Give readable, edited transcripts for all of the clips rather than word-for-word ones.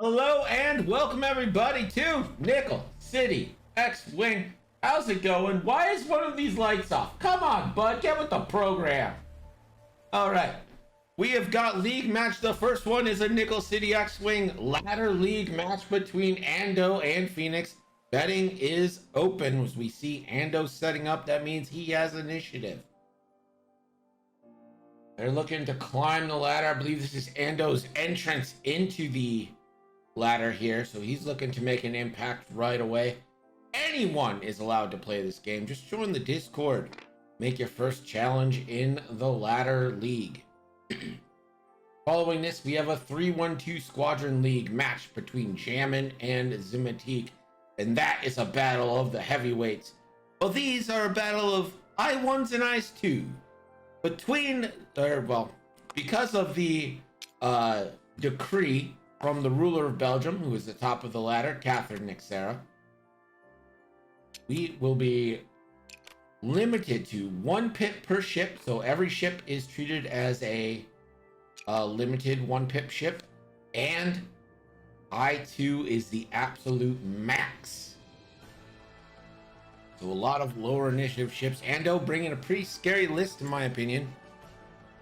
Hello and welcome everybody to Nickel City X-Wing. How's it going? Why is one of these lights off? Come on, bud, get with the program. All right, we have got league match. The first one is a Nickel City X-Wing ladder league match between Ando and Phoenix. Betting is open. As we see Ando setting up, that means he has initiative. They're looking to climb the ladder. I believe this is Ando's entrance into the ladder here, so he's looking to make an impact right away. Anyone is allowed to play this game. Just join the Discord. Make your first challenge in the ladder league. Following this, we have a 3-1-2 squadron league match between Jammin and Zimatique, and that is a battle of the heavyweights. Well, these are a battle of I-1s and I-2 because of the decree from the ruler of Belgium, who is the top of the ladder, Catherine Nixera. We will be limited to 1 pip per ship, so every ship is treated as a limited 1 pip ship, and I2 is the absolute max. So a lot of lower initiative ships. Ando bringing a pretty scary list, in my opinion.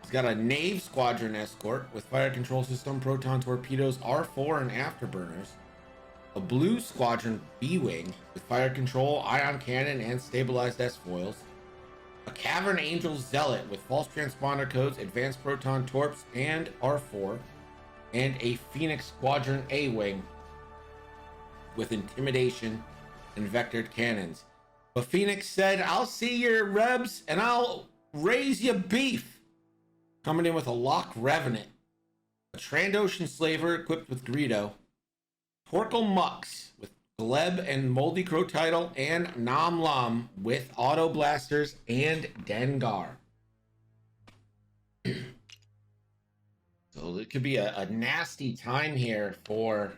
He's got a Nave Squadron Escort with fire control system, proton torpedoes, R4, and afterburners. A Blue Squadron B-Wing with fire control, ion cannon, and stabilized S-foils. A Cavern Angel Zealot with false transponder codes, advanced proton torps, and R4. And a Phoenix Squadron A-Wing with intimidation and vectored cannons. But Phoenix said, I'll see your rebs and I'll raise you beef. Coming in with a Lock Revenant, a Trandoshan Slaver equipped with Greedo, Torkel Mux with Gleb and Moldy Crow title, and Nam Lam with Auto Blasters and Dengar. So it could be a nasty time here for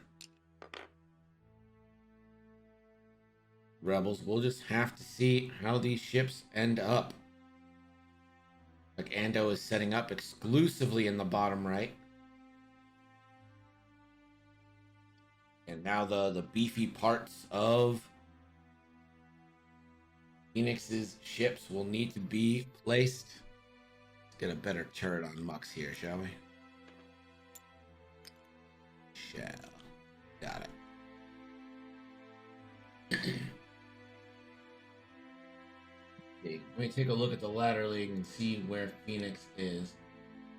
Rebels. We'll just have to see how these ships end up. Like Ando is setting up exclusively in the bottom right. And now the beefy parts of Phoenix's ships will need to be placed. Let's get a better turret on Mux here, shall we? Got it. Let me take a look at the ladder league and see where Phoenix is.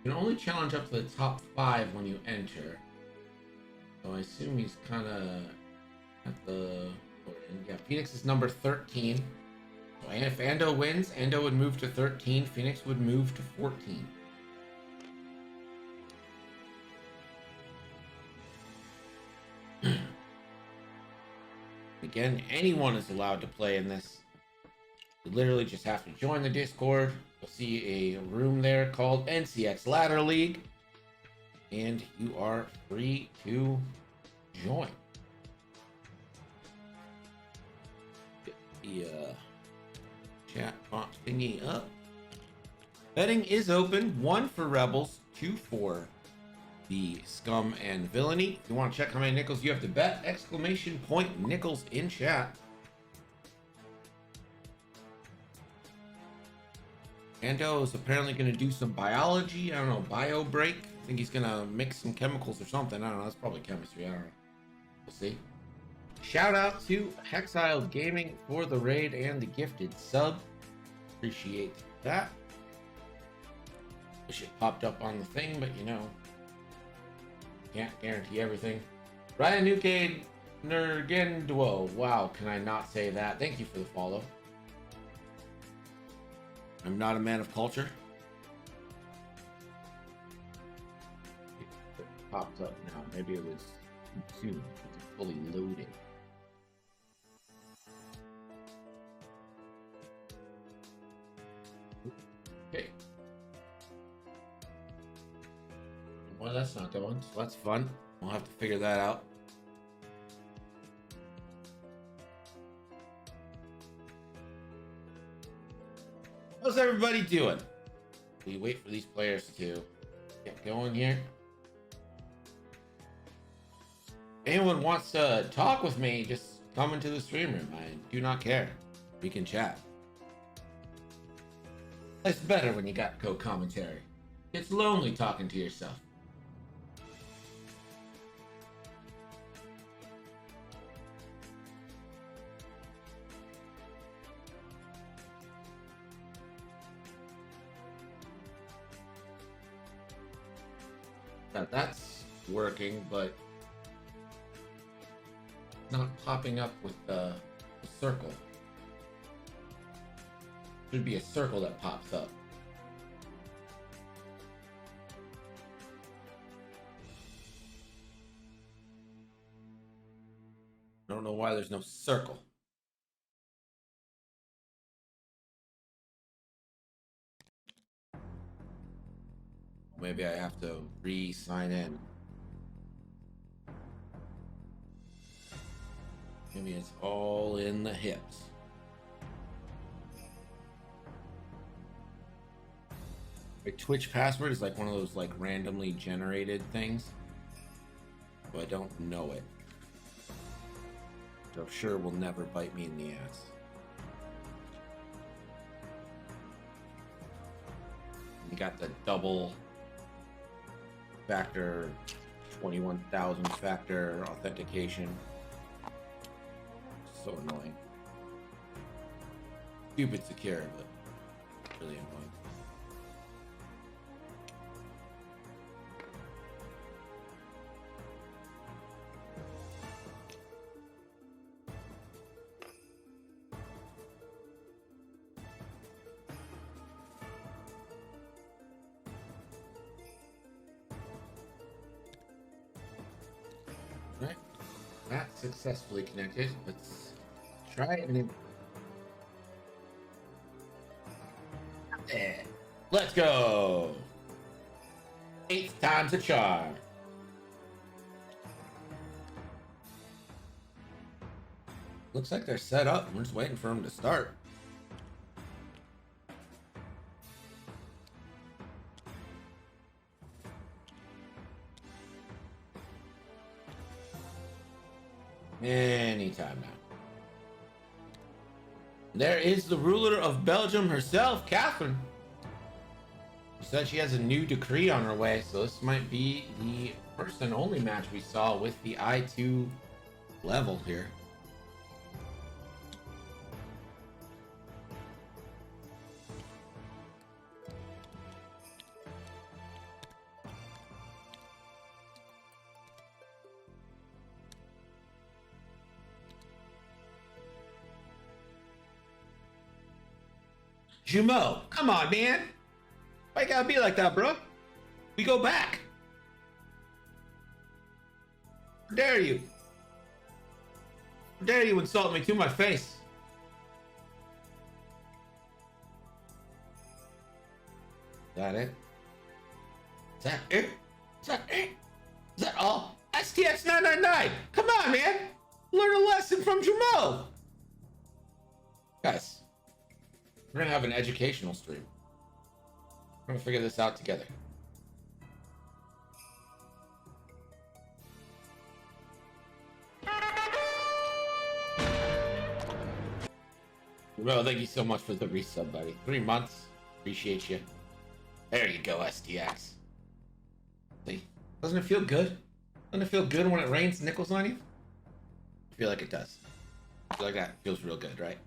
You can only challenge up to the top 5 when you enter. So I assume he's kind of at the... Yeah, Phoenix is number 13. So if Ando wins, Ando would move to 13. Phoenix would move to 14. Again, anyone is allowed to play in this. You literally just have to join the Discord. You'll see a room there called NCX Ladder League, and you are free to join. Get the chat box thingy up. Betting is open. 1 for Rebels, 2 for the Scum and Villainy. If you want to check how many nickels you have to bet, exclamation point nickels in chat. Ando is apparently going to do some biology. I don't know, bio break. I think he's going to mix some chemicals or something. I don't know. That's probably chemistry. I don't know. We'll see. Shout out to Hexiled Gaming for the raid and the gifted sub. Appreciate that. Wish it popped up on the thing, but you know, can't guarantee everything. Ryan Nuke Nergenduo. Wow, can I not say that? Thank you for the follow. I'm not a man of culture. It popped up now. Maybe it was too soon. It's fully loaded. Okay. Well, that's not going. So that's fun. We'll have to figure that out. How's everybody doing? We wait for these players to get going here. anyone wants to talk with me, just come into the stream room. I do not care. We can chat. It's better when you got co-commentary. It's lonely talking to yourself. That's working, but not popping up with the circle. Should be a circle that pops up. I don't know why there's no circle. Maybe I have to re-sign in. Maybe it's all in the hips. My Twitch password is like one of those like randomly generated things, so I don't know it. So I'm sure will never bite me in the ass. You got the double factor, 21,000 factor authentication. So annoying. Stupid secure, but really annoying. Right, not successfully connected. Let's try it and then... Yeah. Let's go. 8 times a charm. Looks like they're set up. We're just waiting for them to start. Anytime now. There is the ruler of Belgium herself, Catherine. She said she has a new decree on her way, so this might be the first and only match we saw with the I2 level here. Jumeau, come on, man. Why you gotta be like that, bro? We go back. How dare you? How dare you insult me to my face? Is that it? Is that it? Is that it? Is that all? STX 999. Come on, man. Learn a lesson from Jumeau. Guys, we're gonna have an educational stream. We're gonna figure this out together. Well, thank you so much for the resub, buddy. 3 months. Appreciate you. There you go, STX. See? Doesn't it feel good? Doesn't it feel good when it rains nickels on you? I feel like it does. I feel like that feels real good, right?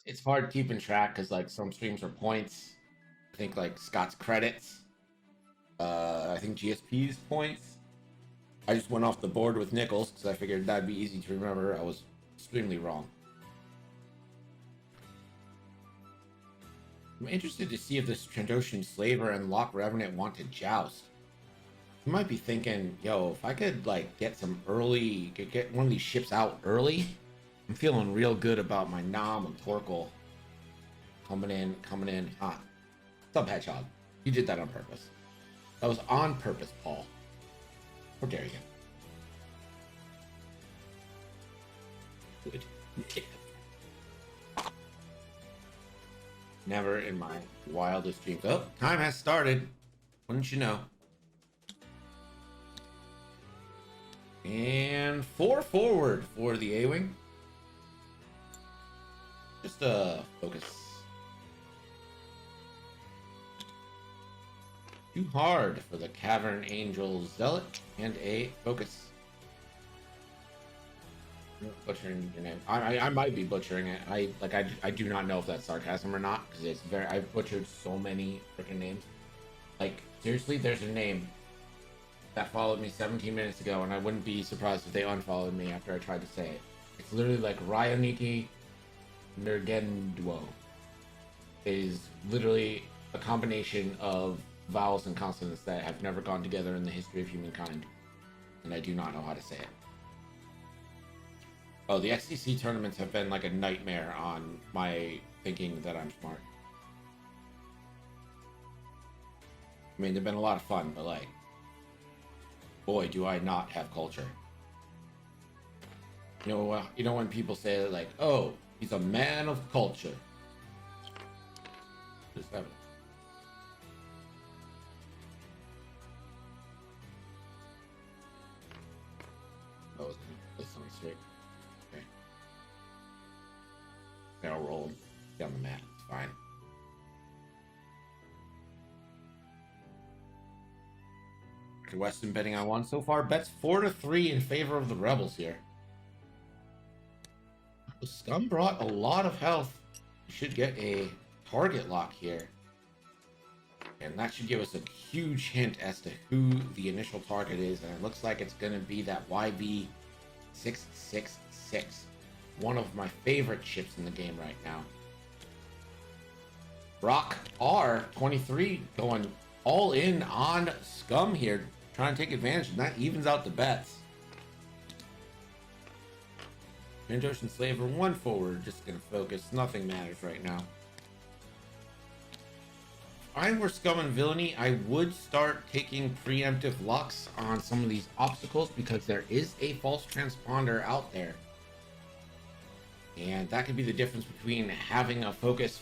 It's hard keeping track because like some streams are points. I think like Scott's credits. I think GSP's points. I just went off the board with nickels because I figured that'd be easy to remember. I was extremely wrong. I'm interested to see if this Trandoshan Slaver and Lock Revenant want to joust. You might be thinking, yo, if I could like get some early, get one of these ships out early, I'm feeling real good about my Nom and Torkel coming in hot. What's up, Hedgehog? You did that on purpose. That was on purpose, Paul. How dare you? Good. Never in my wildest dreams. Oh, time has started. Wouldn't you know? And 4 forward for the A-Wing. Just focus. Too hard for the Cavern Angel Zealot and a focus. Butchering your name. I might be butchering it. I do not know if that's sarcasm or not, because it's very, I've butchered so many freaking names. Like, seriously, there's a name that followed me 17 minutes ago, and I wouldn't be surprised if they unfollowed me after I tried to say it. It's literally like Ryaniki Nergendwo. It is literally a combination of vowels and consonants that have never gone together in the history of humankind, and I do not know how to say it. Oh, the XTC tournaments have been like a nightmare on my thinking that I'm smart. I mean, they've been a lot of fun, but like, boy, do I not have culture. You know when people say that, like, oh, he's a man of culture. Just have it. Oh, it's on straight. Okay. Now roll down the mat. It's fine. Weston betting on 1 so far. Bets 4-3 in favor of the Rebels here. The Scum brought a lot of health. You should get a target lock here. And that should give us a huge hint as to who the initial target is. And it looks like it's going to be that YV666. One of my favorite ships in the game right now. Brock R23 going all in on Scum here. Trying to take advantage, and that evens out the bets. Trans-Ocean Slaver 1 forward, just gonna focus. Nothing matters right now. If I were Scum and Villainy, I would start taking preemptive locks on some of these obstacles, because there is a false transponder out there. And that could be the difference between having a focus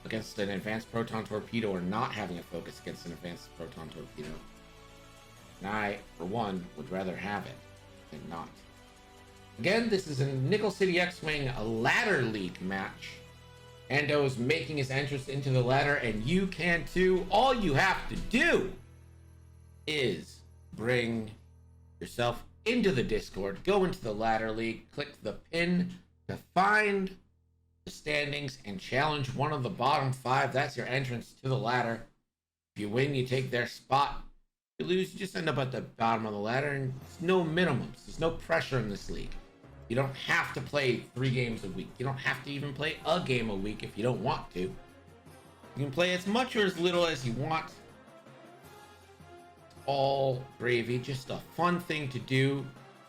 against an advanced proton torpedo or not having a focus against an advanced proton torpedo. And I, for one, would rather have it than not. Again, this is a Nickel City X-Wing ladder league match. Ando is making his entrance into the ladder, and you can too. All you have to do is bring yourself into the Discord, go into the ladder league, click the pin to find the standings, and challenge one of the bottom 5. That's your entrance to the ladder. If you win, you take their spot. You lose, you just end up at the bottom of the ladder, and there's no minimums. There's no pressure in this league. You don't have to play 3 games a week. You don't have to even play a game a week if you don't want to. You can play as much or as little as you want. All gravy, just a fun thing to do.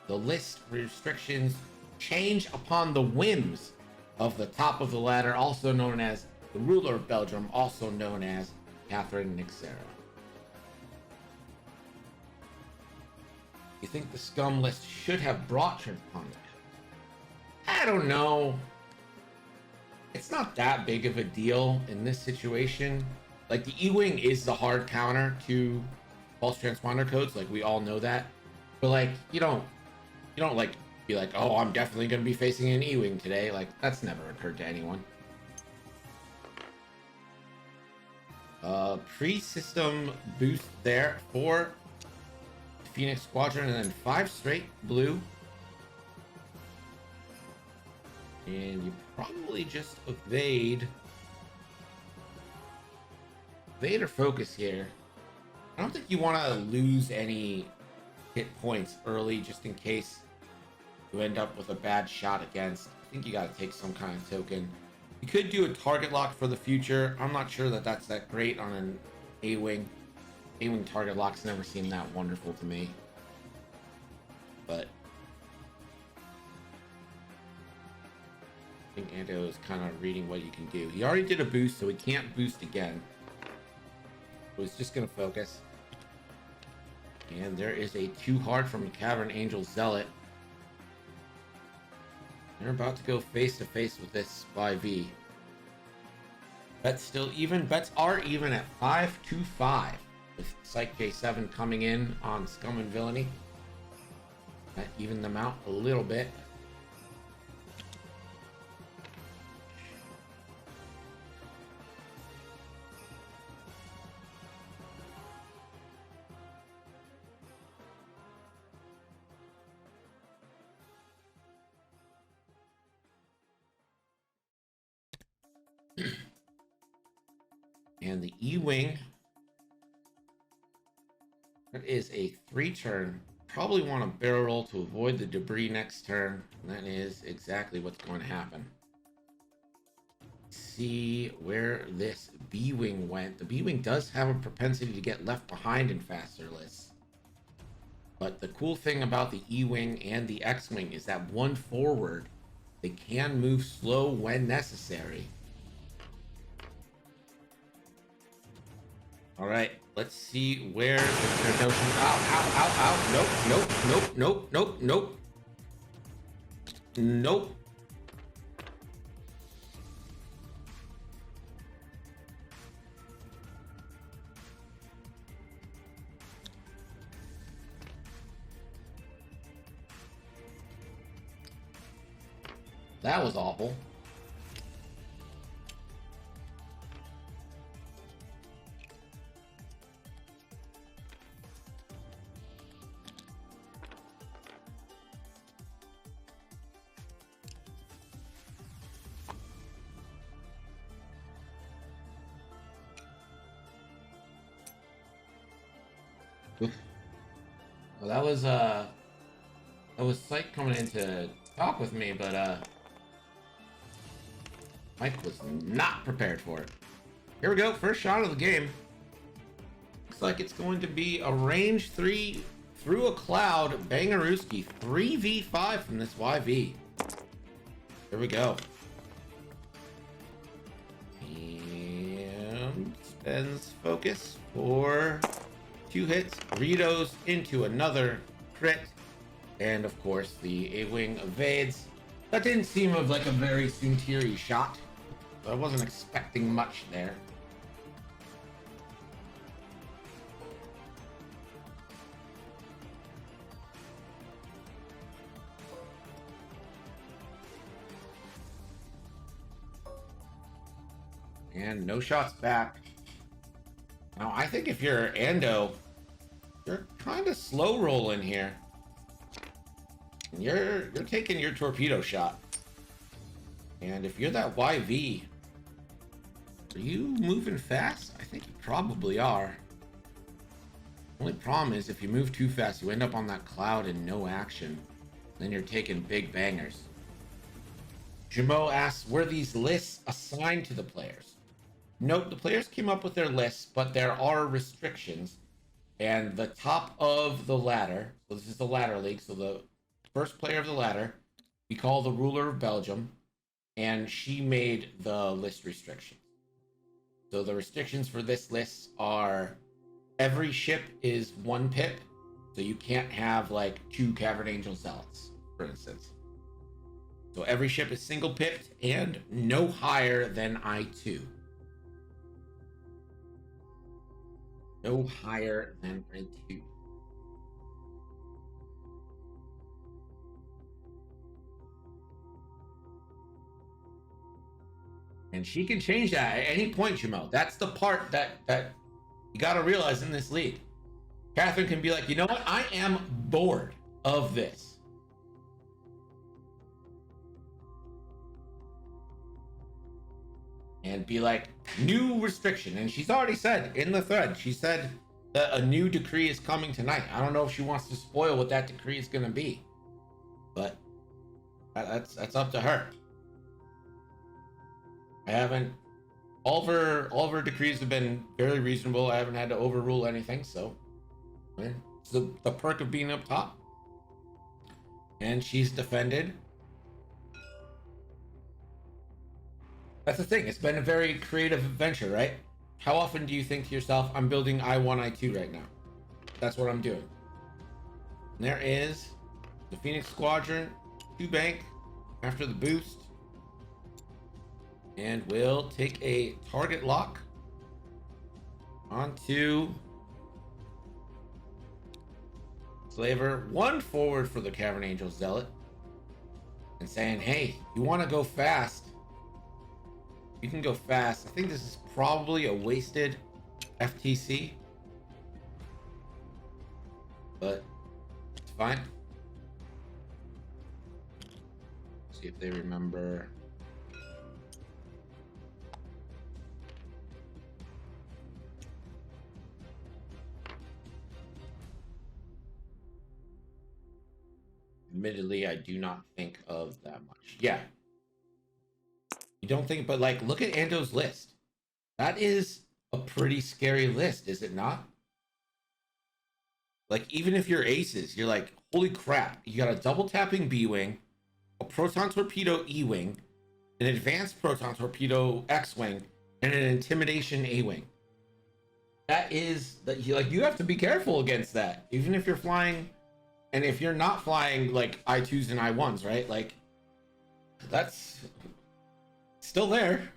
The list restrictions change upon the whims of the top of the ladder, also known as the ruler of Belgium, also known as Catherine Nixera. You think the Scum list should have brought Transponder? I don't know. It's not that big of a deal in this situation. Like, the E-Wing is the hard counter to false transponder codes. Like, we all know that. But like, you don't like be like, oh, I'm definitely going to be facing an E-Wing today. Like, that's never occurred to anyone. Pre-system boost there for Phoenix Squadron, and then 5 straight blue. And you probably just evade or focus here. I don't think you want to lose any hit points early, just in case you end up with a bad shot against. I think you got to take some kind of token. You could do a target lock for the future. I'm not sure that that's that great on an A-Wing. A-Wing target locks never seem that wonderful to me. But I think Ando is kind of reading what you can do. He already did a boost, so he can't boost again. So he's just going to focus. And there is a too hard from a Cavern Angel Zealot. They're about to go face to face with this Spy V. Bets still even. Bets are even at 5-5. with Psych J7 coming in on Scum and Villainy. That evened them out a little bit. And the E-Wing, that is a 3-turn. Probably want to barrel roll to avoid the debris next turn. And that is exactly what's going to happen. See where this B-Wing went. The B-Wing does have a propensity to get left behind in faster lists. But the cool thing about the E-Wing and the X-Wing is that one forward, they can move slow when necessary. All right, let's see where the Trandoshan. Ow. Nope. Nope. That was awful. Well, that was Psych coming in to talk with me, but Mike was not prepared for it. Here we go, first shot of the game. Looks like it's going to be a range 3 through a cloud Bangarooski 3v5 from this YV. Here we go. And spends focus for 2 hits, Ritos into another crit, and of course the A-Wing evades. That didn't seem like a very Suntieri shot, so I wasn't expecting much there. And no shots back. Now, I think if you're Ando, you're kind of slow rolling here. You're taking your torpedo shot. And if you're that YV, are you moving fast? I think you probably are. Only problem is if you move too fast, you end up on that cloud and no action. Then you're taking big bangers. Jamo asks, were these lists assigned to the players? Note, the players came up with their lists, but there are restrictions. And the top of the ladder, so this is the ladder league, so the first player of the ladder, we call the ruler of Belgium, and she made the list restrictions. So the restrictions for this list are every ship is 1 pip, so you can't have like 2 Cavern Angel Zealots, for instance. So every ship is single pipped and no higher than I2. No higher than I2. And she can change that at any point, Jamel. That's the part that you got to realize in this league. Catherine can be like, you know what? I am bored of this. And be like, new restriction. And she's already said in the thread, she said that a new decree is coming tonight. I don't know if she wants to spoil what that decree is going to be, but that's up to her. I haven't, all of her decrees have been very reasonable. I haven't had to overrule anything, so it's the perk of being up top. And she's defended. That's the thing. It's been a very creative adventure, right? How often do you think to yourself, I'm building I1, I2 right now? That's what I'm doing. And there is the Phoenix Squadron, 2 bank after the boost. And we'll take a target lock onto Slaver, one forward for the Cavern Angel Zealot. And saying, hey, you want to go fast? You can go fast. I think this is probably a wasted FTC. But it's fine. See if they remember. Admittedly, I do not think of that much. Yeah. You don't think, but like, look at Ando's list. That is a pretty scary list, is it not? Like, even if you're aces, you're like, holy crap, you got a double tapping B-Wing, a Proton Torpedo E-Wing, an advanced Proton Torpedo X-Wing, and an Intimidation A-Wing. That is, that you have to be careful against that, even if you're flying. And if you're not flying like I2s and I1s, right? Like, that's still there.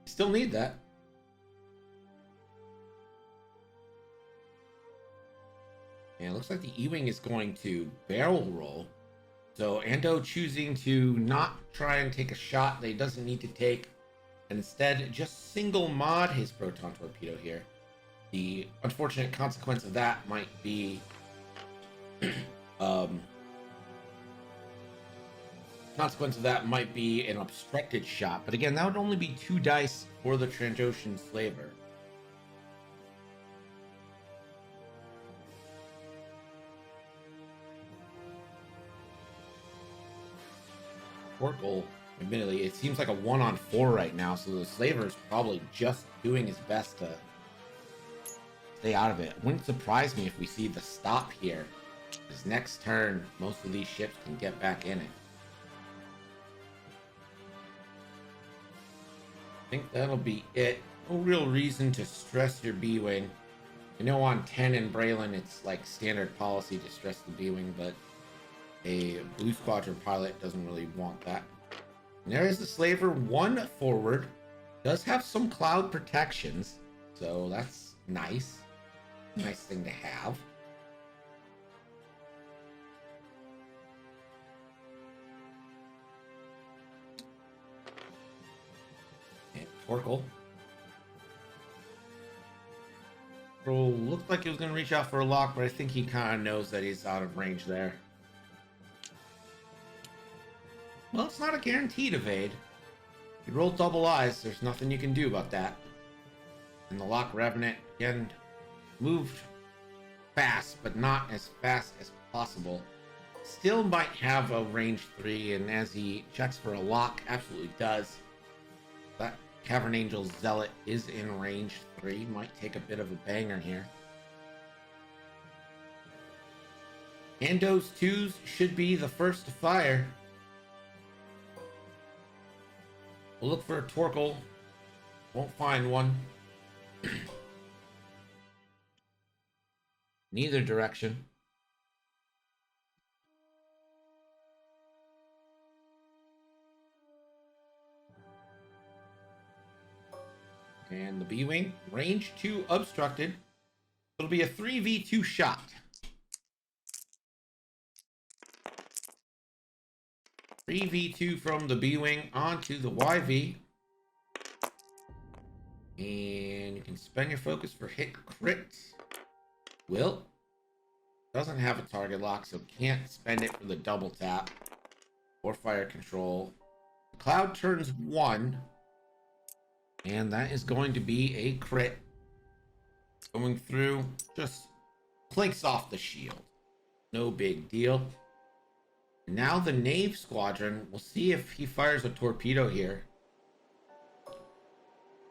Still need that. And it looks like the E-Wing is going to barrel roll. So Ando choosing to not try and take a shot that he doesn't need to take, and instead just single mod his Proton Torpedo here. The unfortunate consequence of that might be an obstructed shot, but again, that would only be 2 dice for the Transocean Slaver. Torkel, admittedly, it seems like a 1-on-4 right now, so the Slaver is probably just doing his best to stay out of it. It wouldn't surprise me if we see the stop here. Because next turn, most of these ships can get back in it. I think that'll be it. No real reason to stress your B-Wing. I know on 10 and Braylon, it's like standard policy to stress the B-Wing, but a Blue Squadron pilot doesn't really want that. And there is the Slaver, 1 forward. Does have some cloud protections, so that's nice. Nice thing to have. And Torkel. Looked like he was going to reach out for a lock, but I think he kind of knows that he's out of range there. Well, it's not a guaranteed evade. You roll double eyes, there's nothing you can do about that. And the Lock Revenant, again, moved fast, but not as fast as possible. Still might have a range 3, and as he checks for a lock, absolutely does. That Cavern Angel Zealot is in range 3. Might take a bit of a banger here. Ando's 2s should be the first to fire. We'll look for a Torkel. Won't find one. Neither direction. And the B-Wing, range 2 obstructed. It'll be a 3v2 shot. 3v2 from the B-Wing onto the YV. And you can spend your focus for hit crits. Will doesn't have a target lock, so can't spend it for the double tap or fire control. The cloud turns 1, and that is going to be a crit. Going through, just clinks off the shield. No big deal. Now the Nave Squadron, we'll see if he fires a torpedo here.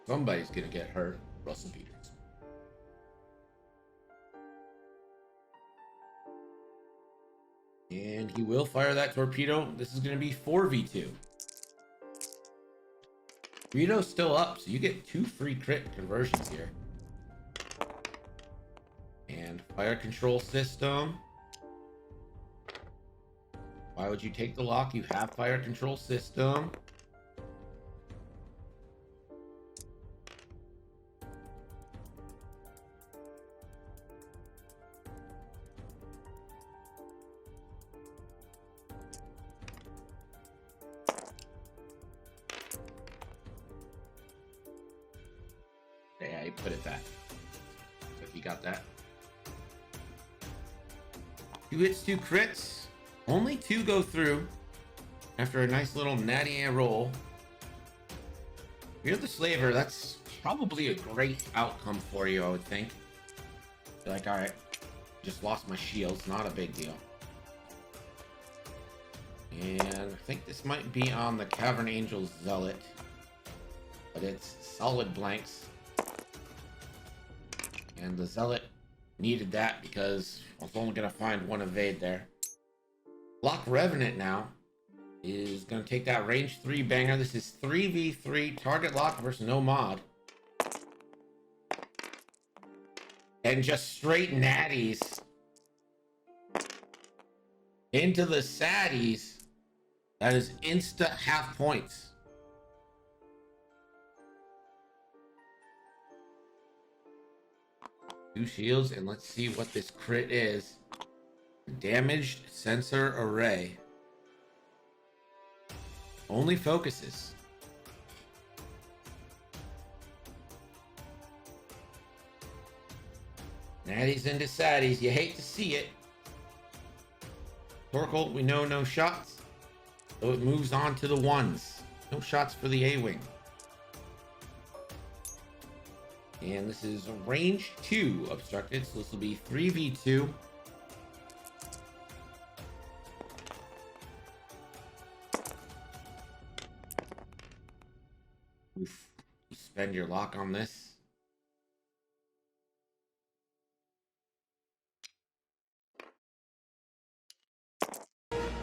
Somebody's gonna get hurt. Russell Peters. And he will fire that torpedo. This is gonna be 4v2. Rito's still up, so you get 2 free crit conversions here. And fire control system. Why would you take the lock? You have fire control system. Yeah, he put it back. So he got that. 2 hits, 2 crits. Only 2 go through after a nice little natty roll. You're the Slaver. That's probably a great outcome for you, I would think. You're like, all right, just lost my shields. Not a big deal. And I think this might be on the Cavern Angel Zealot, but it's solid blanks. And the Zealot needed that because I was only going to find 1 evade there. Lock Revenant now is going to take that range 3 banger. This is 3v3 target lock versus no mod. And just straight natties into the saddies. That is insta half points. Two shields, and let's see what this crit is. Damaged sensor array. Only focuses. Natties into saddies. You hate to see it. Torkoal, we know no shots. So it moves on to the 1s. No shots for the A-Wing. And this is range 2 obstructed, so this will be 3v2. Oof. You spend your lock on this.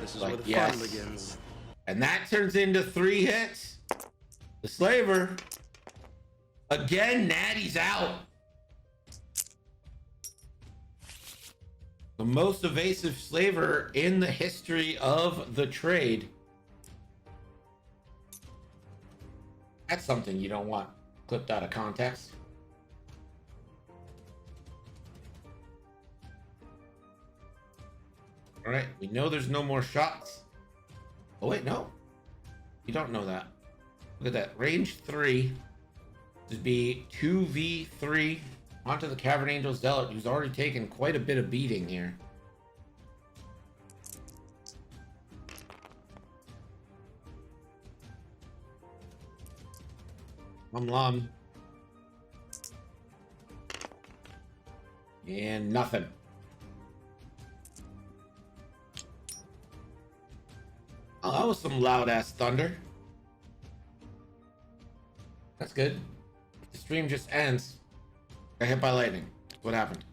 This is where the fun begins. And that turns into 3 hits. The Slaver. Again, Natty's out. The most evasive Slaver in the history of the trade. That's something you don't want clipped out of context. All right, we know there's no more shots. Oh wait, no. You don't know that. Look at that. Range 3. This would be 2v3 onto the Cavern Angel Zealot, who's already taken quite a bit of beating here. Lum. And nothing. Oh, that was some loud ass thunder. That's good. The stream just ends. Got hit by lightning. What happened?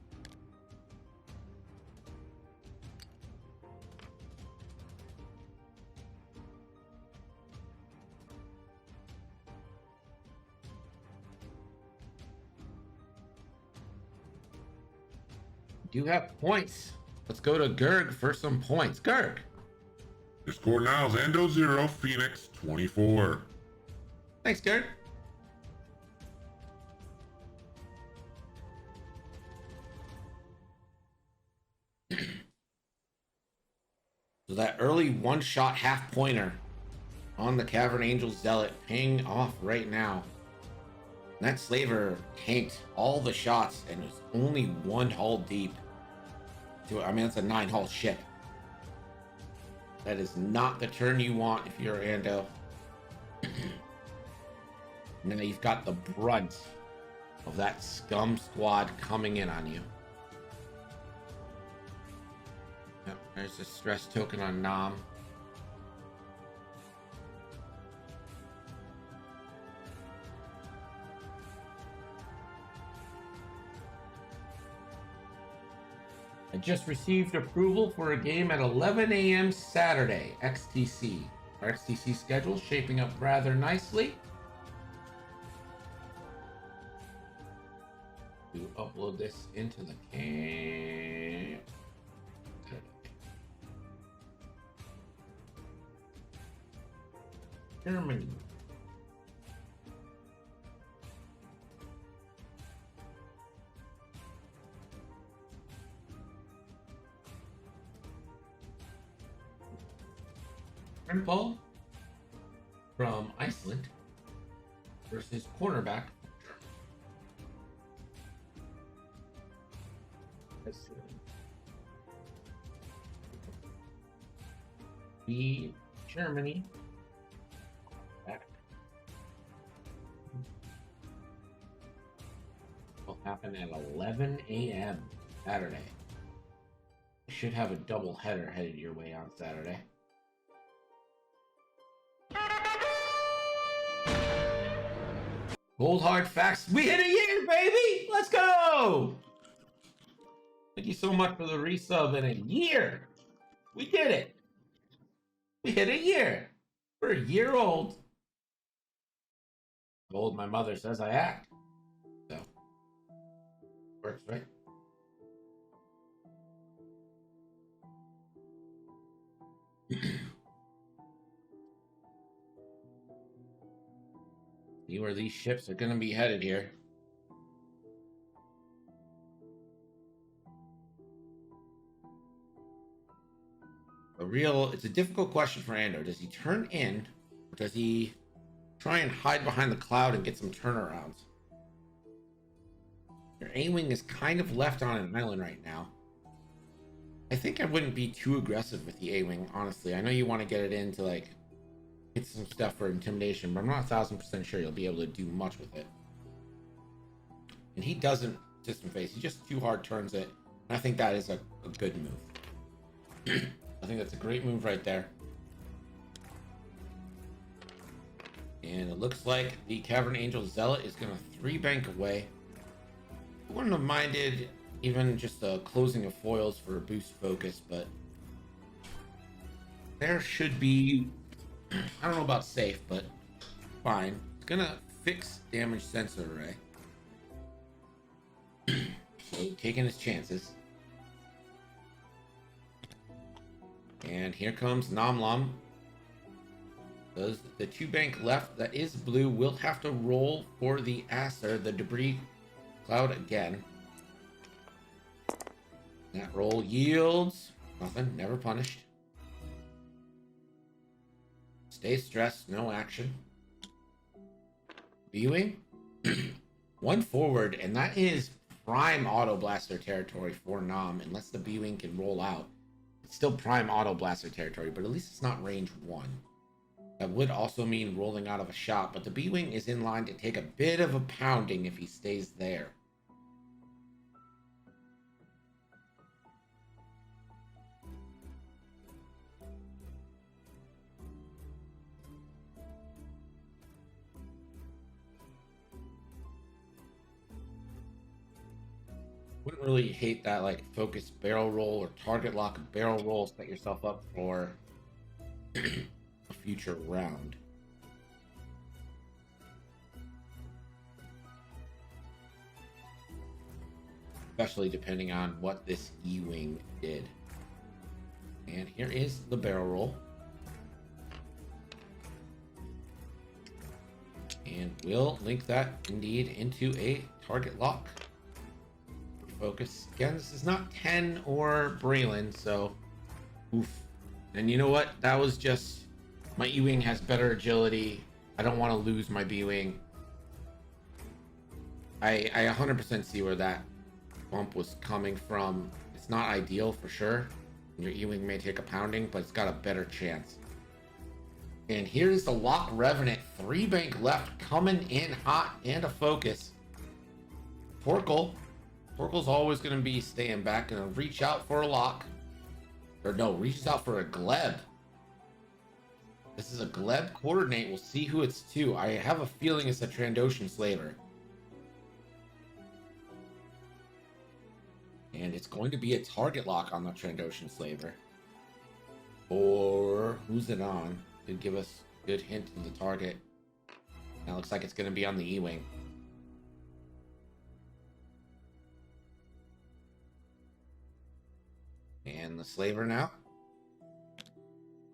Do have points. Let's go to Gerg for some points. Gerg. Your score now is Ando 0, Phoenix 24. Thanks, Gerg. So that early one-shot half-pointer on the Cavern Angel Zealot paying off right now. And that Slaver tanked all the shots and was only 1 hull deep. I mean, that's a 9-hull ship. That is not the turn you want if you're Ando. Now you've got the brunt of that scum squad coming in on you. Yep, there's a stress token on Nam. I just received approval for a game at 11 a.m. Saturday, XTC. Our XTC schedule shaping up rather nicely. To upload this into the camp. Germany. Paul from Iceland versus cornerback. The Germany. Back. Will happen at 11 a.m. Saturday. You should have a double header headed your way on Saturday. Cold hard facts. We hit a year, baby! Let's go! Thank you so much for the resub in a year. We did it. We hit a year. We're a year old. How old my mother says I act. So, works, right? See where these ships are going to be headed here. It's a difficult question for Ando. Does he turn in, or does he try and hide behind the cloud and get some turnarounds? Your A-Wing is kind of left on an island right now. I think I wouldn't be too aggressive with the A-Wing, honestly. I know you want to get it in to, like, get some stuff for intimidation, but I'm not 1000% sure you'll be able to do much with it. And he doesn't system phase. He just too hard turns it. And I think that is a good move. I think that's a great move right there. And it looks like the Cavern Angel Zealot is going to 3-bank away. I wouldn't have minded even just a closing of foils for a boost focus, but there should be, I don't know about safe, but fine. It's going to fix damage sensor array. So taking his chances. And here comes Namlam. Does the 2-bank left that is blue will have to roll for the Acer, the debris cloud again. That roll yields nothing, never punished. Stay stressed, no action. B-Wing. 1 forward, and that is prime auto blaster territory for Nam, unless the B-Wing can roll out. It's still prime auto blaster territory, but at least it's not range 1. That would also mean rolling out of a shot, but the B-Wing is in line to take a bit of a pounding if he stays there. Wouldn't really hate that, like, focus barrel roll or target lock barrel roll, set yourself up for a future round. Especially depending on what this E-Wing did. And here is the barrel roll. And we'll link that indeed into a target lock. Focus. Again, this is not 10 or Braylon, so oof. And you know what? That was just, my E-Wing has better agility. I don't want to lose my B-Wing. I 100% see where that bump was coming from. It's not ideal for sure. Your E-Wing may take a pounding, but it's got a better chance. And here's the lock Revenant. 3-bank left, coming in hot, and a focus. Torkel's always going to be staying back and reach out for a lock. Or no, reaches out for a Gleb. This is a Gleb coordinate. We'll see who it's to. I have a feeling it's a Trandoshan Slaver. And it's going to be a target lock on the Trandoshan Slaver. Or who's it on? Could give us a good hint of the target. Now looks like it's going to be on the E-Wing. And the Slaver now.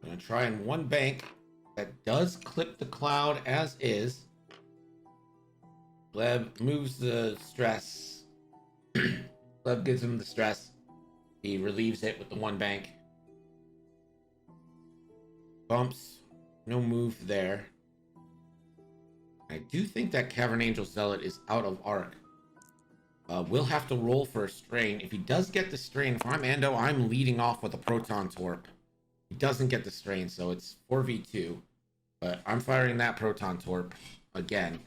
I'm going to try in 1-bank. That does clip the cloud as is. Gleb moves the stress. Gleb gives him the stress. He relieves it with the 1-bank. Bumps. No move there. I do think that Cavern Angel Zealot is out of arc. Will have to roll for a strain. If he does get the strain, if I'm Ando, I'm leading off with a proton torp. He doesn't get the strain, so it's 4v2. But I'm firing that proton torp again.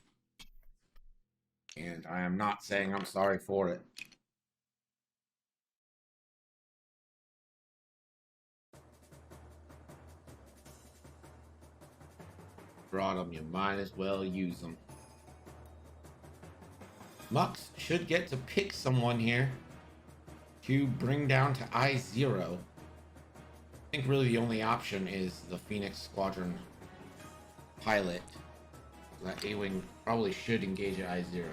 And I am not saying I'm sorry for it. Brought them, you might as well use them. Mux should get to pick someone here to bring down to I0. I think really the only option is the Phoenix Squadron pilot. That A-Wing probably should engage at I0.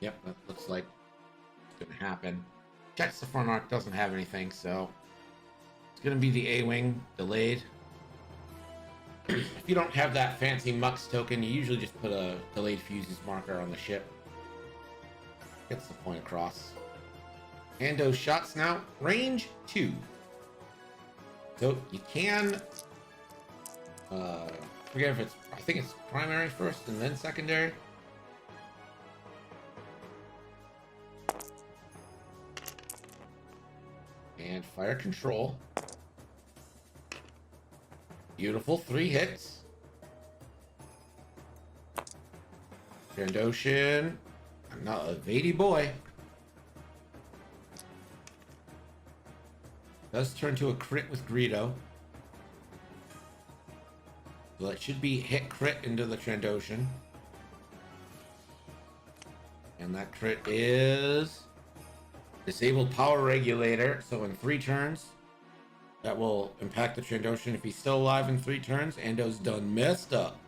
Yep, that looks like it's gonna happen. Checks the front arc, doesn't have anything, so it's gonna be the A-Wing delayed. If you don't have that fancy Mux token, you usually just put a delayed fuses marker on the ship. Gets the point across. Ando shots now, range 2. So you can, forget if it's, I think it's primary first and then secondary. And fire control. Beautiful, 3 hits. Trandoshan, not a Vady boy. Does turn to a crit with Greedo. So that should be hit crit into the Trandoshan. And that crit is disabled power regulator. So in 3 turns, that will impact the Trandoshan. If he's still alive in 3 turns, Ando's done messed up.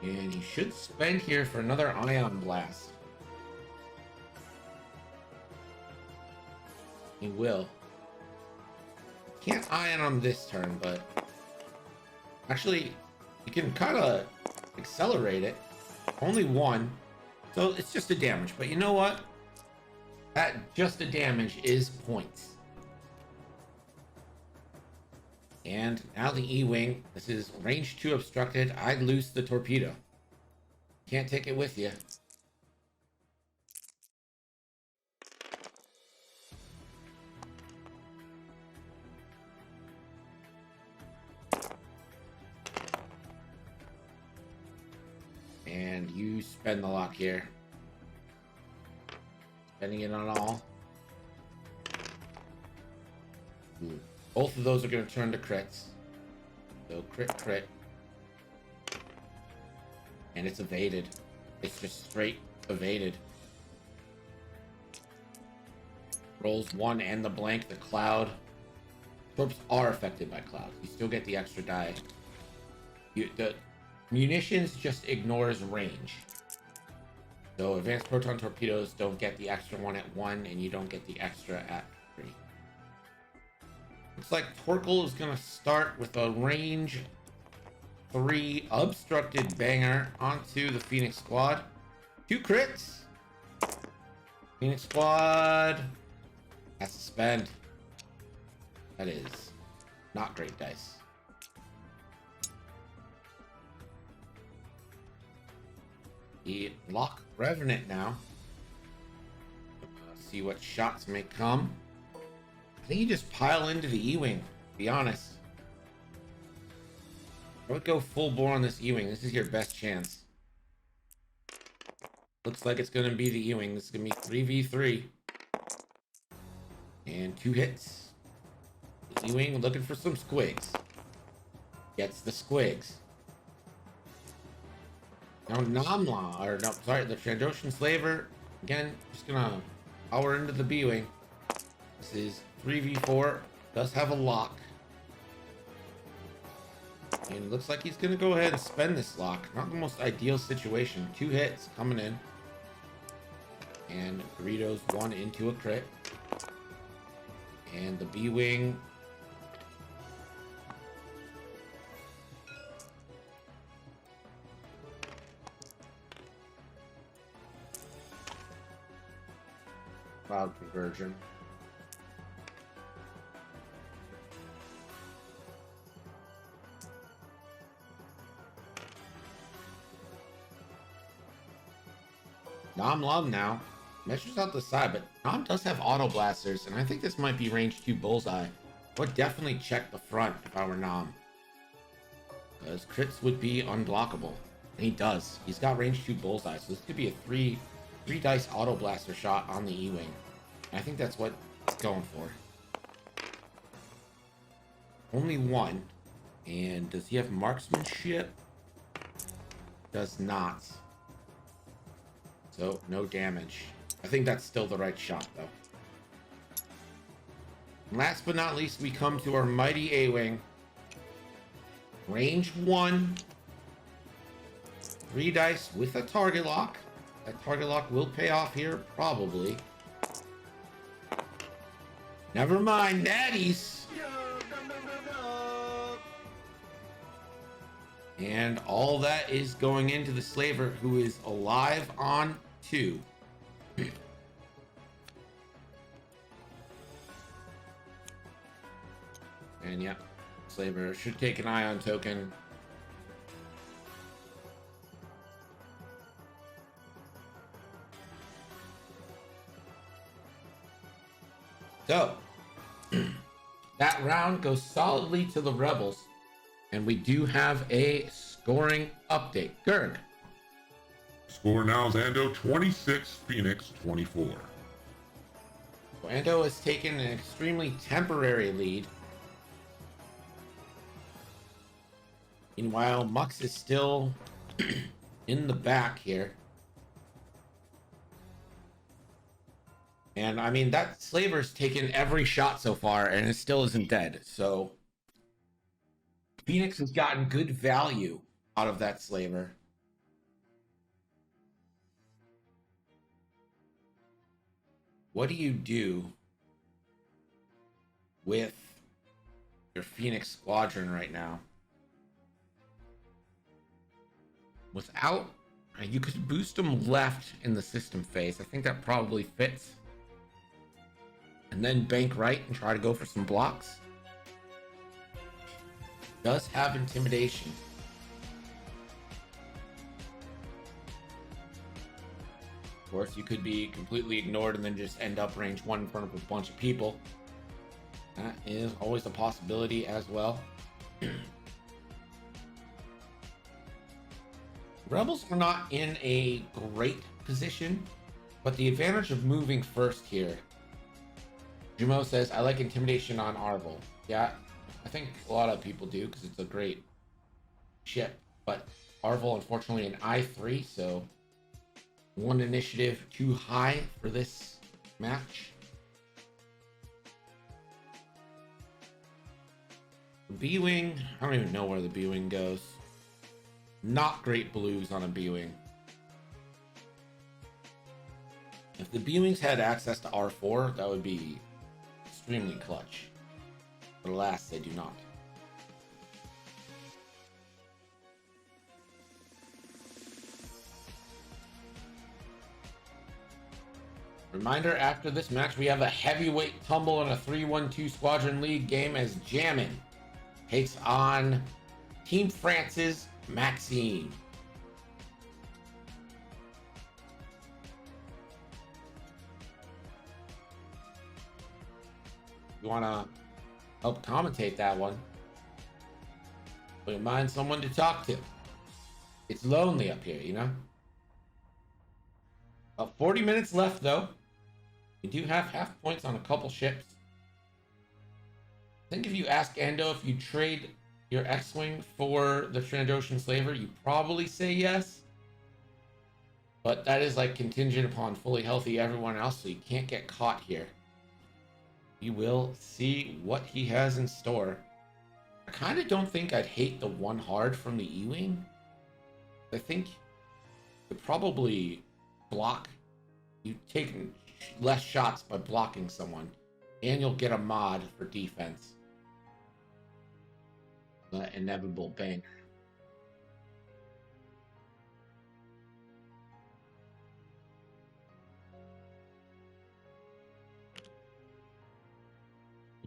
And he should spend here for another Ion Blast. He will. Can't ion on this turn, but actually, you can kind of accelerate it. Only 1. So it's just a damage. But you know what? That just a damage is points. And now the E-Wing. This is range 2 obstructed. I'd loose the torpedo. Can't take it with you. And you spend the lock here. Spending it on all. Ooh. Both of those are going to turn to crits. So crit, crit. And it's evaded. It's just straight evaded. Rolls 1 and the blank, the cloud. Torps are affected by clouds. You still get the extra die. The munitions just ignores range. So advanced proton torpedoes don't get the extra one at 1, and you don't get the extra at 3. Looks like Torkel is going to start with a range 3 obstructed banger onto the Phoenix Squad. 2 crits. Phoenix Squad has to spend. That is not great dice. The lock Revenant now. See what shots may come. I think you just pile into the E-Wing, to be honest. I would go full bore on this E-Wing. This is your best chance. Looks like it's going to be the E-Wing. This is going to be 3v3. And 2 hits. The E-Wing looking for some squigs. Gets the squigs. Now Namla, or no, sorry, the Trandoshan Slaver, again, just gonna power into the B-Wing. This is 3v4, does have a lock. And it looks like he's gonna go ahead and spend this lock. Not the most ideal situation. 2 hits coming in. And Burritos 1 into a crit. And the B-Wing. Cloud conversion. Nom Lum now measures out the side, but Nom does have auto blasters, and I think this might be range 2 bullseye. Would definitely check the front if I were Nom, because crits would be unblockable, and he does. He's got range 2 bullseye, so this could be a three dice auto blaster shot on the E-wing. I think that's what it's going for. Only one, and does he have marksmanship? Does not. So no damage. I think that's still the right shot, though. And last but not least, we come to our mighty A-wing. Range 1. 3 dice with a target lock. That target lock will pay off here, probably. Never mind, daddies. And all that is going into the slaver, who is alive on 2. And yeah, slaver should take an ion token. So that round goes solidly to the rebels. And we do have a scoring update. Gerg. Score now is Ando 26, Phoenix 24. So Ando has taken an extremely temporary lead. Meanwhile, Mux is still in the back here. And I mean, that slaver's taken every shot so far and it still isn't dead. So Phoenix has gotten good value out of that slaver. What do you do with your Phoenix squadron right now? Without, you could boost them left in the system phase. I think that probably fits. And then bank right and try to go for some blocks. Does have intimidation. Of course, you could be completely ignored and then just end up range 1 in front of a bunch of people. That is always a possibility as well. Rebels are not in a great position, but the advantage of moving first here. Jumo says, I like intimidation on Arvel. Yeah, I think a lot of people do because it's a great ship, but Arvel unfortunately an I3, so 1 initiative too high for this match. The B-Wing, I don't even know where the B-Wing goes. Not great blues on a B-Wing. If the B-Wings had access to R4, that would be extremely clutch. But alas, they do not. Reminder, after this match, we have a heavyweight tumble in a 3-1-2 Squadron League game as Jammin takes on Team France's Maxime. You want to help commentate that one? Wouldn't mind someone to talk to. It's lonely up here, you know? About 40 minutes left, though. We do have half points on a couple ships. I think if you ask Ando if you trade your X-Wing for the Trandoshan Slaver, you probably say yes. But that is like contingent upon fully healthy everyone else, so you can't get caught here. We will see what he has in store. I kind of don't think I'd hate the 1 hard from the E-Wing. I think you could probably block. You take less shots by blocking someone, and you'll get a mod for defense. The inevitable bang.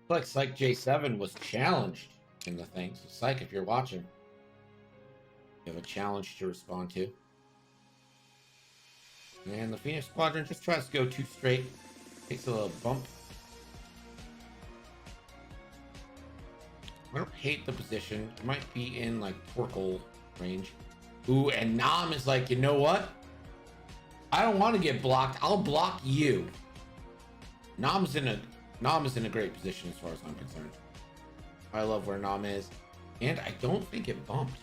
Looks like Psych J7 was challenged in the thing. So Psych, if you're watching, you have a challenge to respond to. And the Phoenix Squadron just tries to go too straight. Takes a little bump. I don't hate the position. It might be in like Torkoal range. Ooh, and Nam is like, you know what? I don't want to get blocked. I'll block you. Nam is in a great position as far as I'm concerned. I love where Nam is. And I don't think it bumped.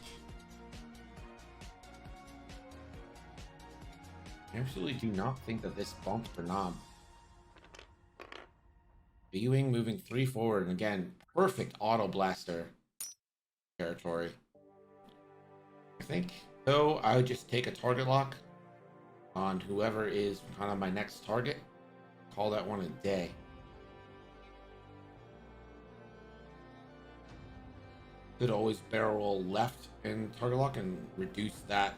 I absolutely do not think that this bumped for Nam. B-Wing moving 3 forward. And again, perfect auto blaster territory. I think, though, I would just take a target lock on whoever is kind of my next target. Call that one a day. Could always barrel roll left in target lock and reduce that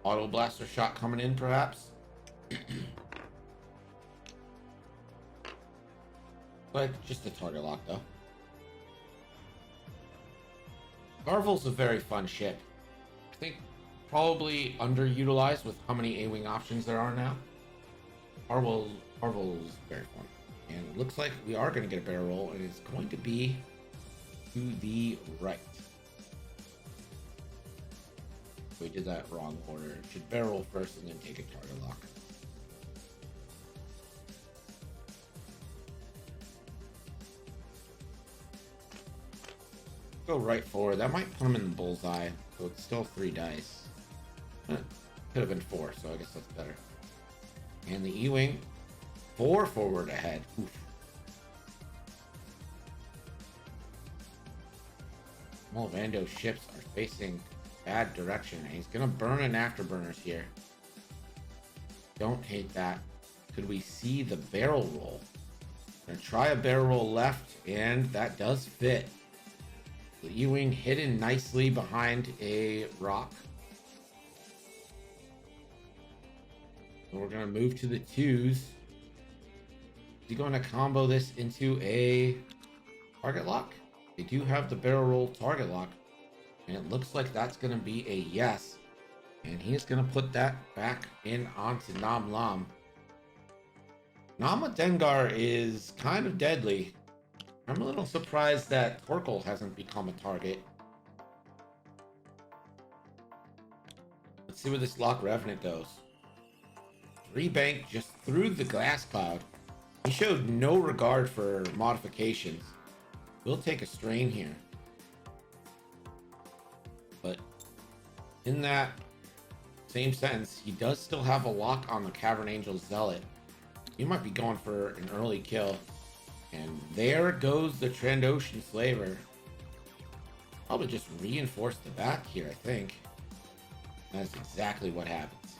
auto blaster shot coming in, perhaps. But just a target lock, though. Garvel's a very fun ship. I think probably underutilized with how many A-Wing options there are now. Garvel is very fun. And it looks like we are going to get a barrel roll, and it's going to be to the right. We did that wrong order. Should barrel roll first and then take a target lock. Go right forward. That might put him in the bullseye, so it's still 3 dice. Could have been 4, so I guess that's better. And the E-Wing, 4 forward ahead. Oof. All of Ando's ships are facing bad direction, and he's gonna burn an afterburners here. Don't hate that. Could we see the barrel roll? Gonna try a barrel roll left, and that does fit. The E-Wing hidden nicely behind a rock. And we're going to move to the 2s. Is he going to combo this into a target lock? They do have the barrel roll target lock. And it looks like that's going to be a yes. And he's going to put that back in onto Nam Lam. Nama Dengar is kind of deadly. I'm a little surprised that Torkoal hasn't become a target. Let's see where this Lock Revenant goes. 3 bank just through the glass cloud. He showed no regard for modifications. We'll take a strain here. But in that same sentence, he does still have a lock on the Cavern Angel Zealot. He might be going for an early kill. And there goes the Trandoshan Slaver. Probably just reinforce the back here, I think. That's exactly what happens.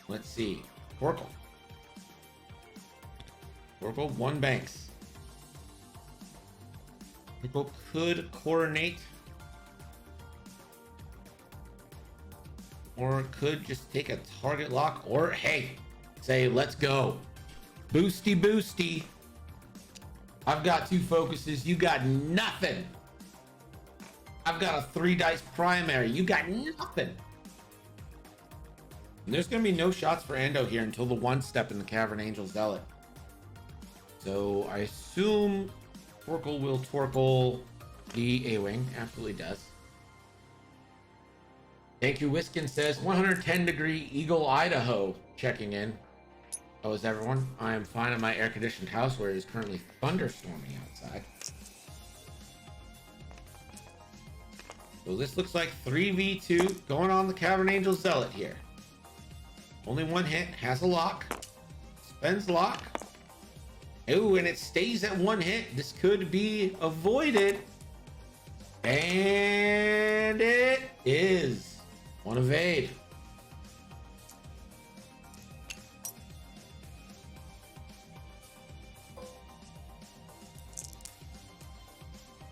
Let's see. Torkoal. Torkoal 1 banks. Torkoal could coronate. Or could just take a target lock. Or, hey, say, let's go. Boosty, boosty. I've got 2 focuses. You got nothing. I've got a 3 dice primary. You got nothing. And there's going to be no shots for Ando here until the 1 step in the Cavern Angel Zealot. So I assume Torkoal will Torkoal the A-Wing. Absolutely does. Thank you, Wiskin says 110 degree Eagle, Idaho checking in. How is everyone? I am fine in my air-conditioned house where it is currently thunderstorming outside. So this looks like 3v2 going on the Cavern Angel Zealot here. Only 1 hit, has a lock. Spends lock. Oh, and it stays at 1 hit. This could be avoided. And it is. 1 evade.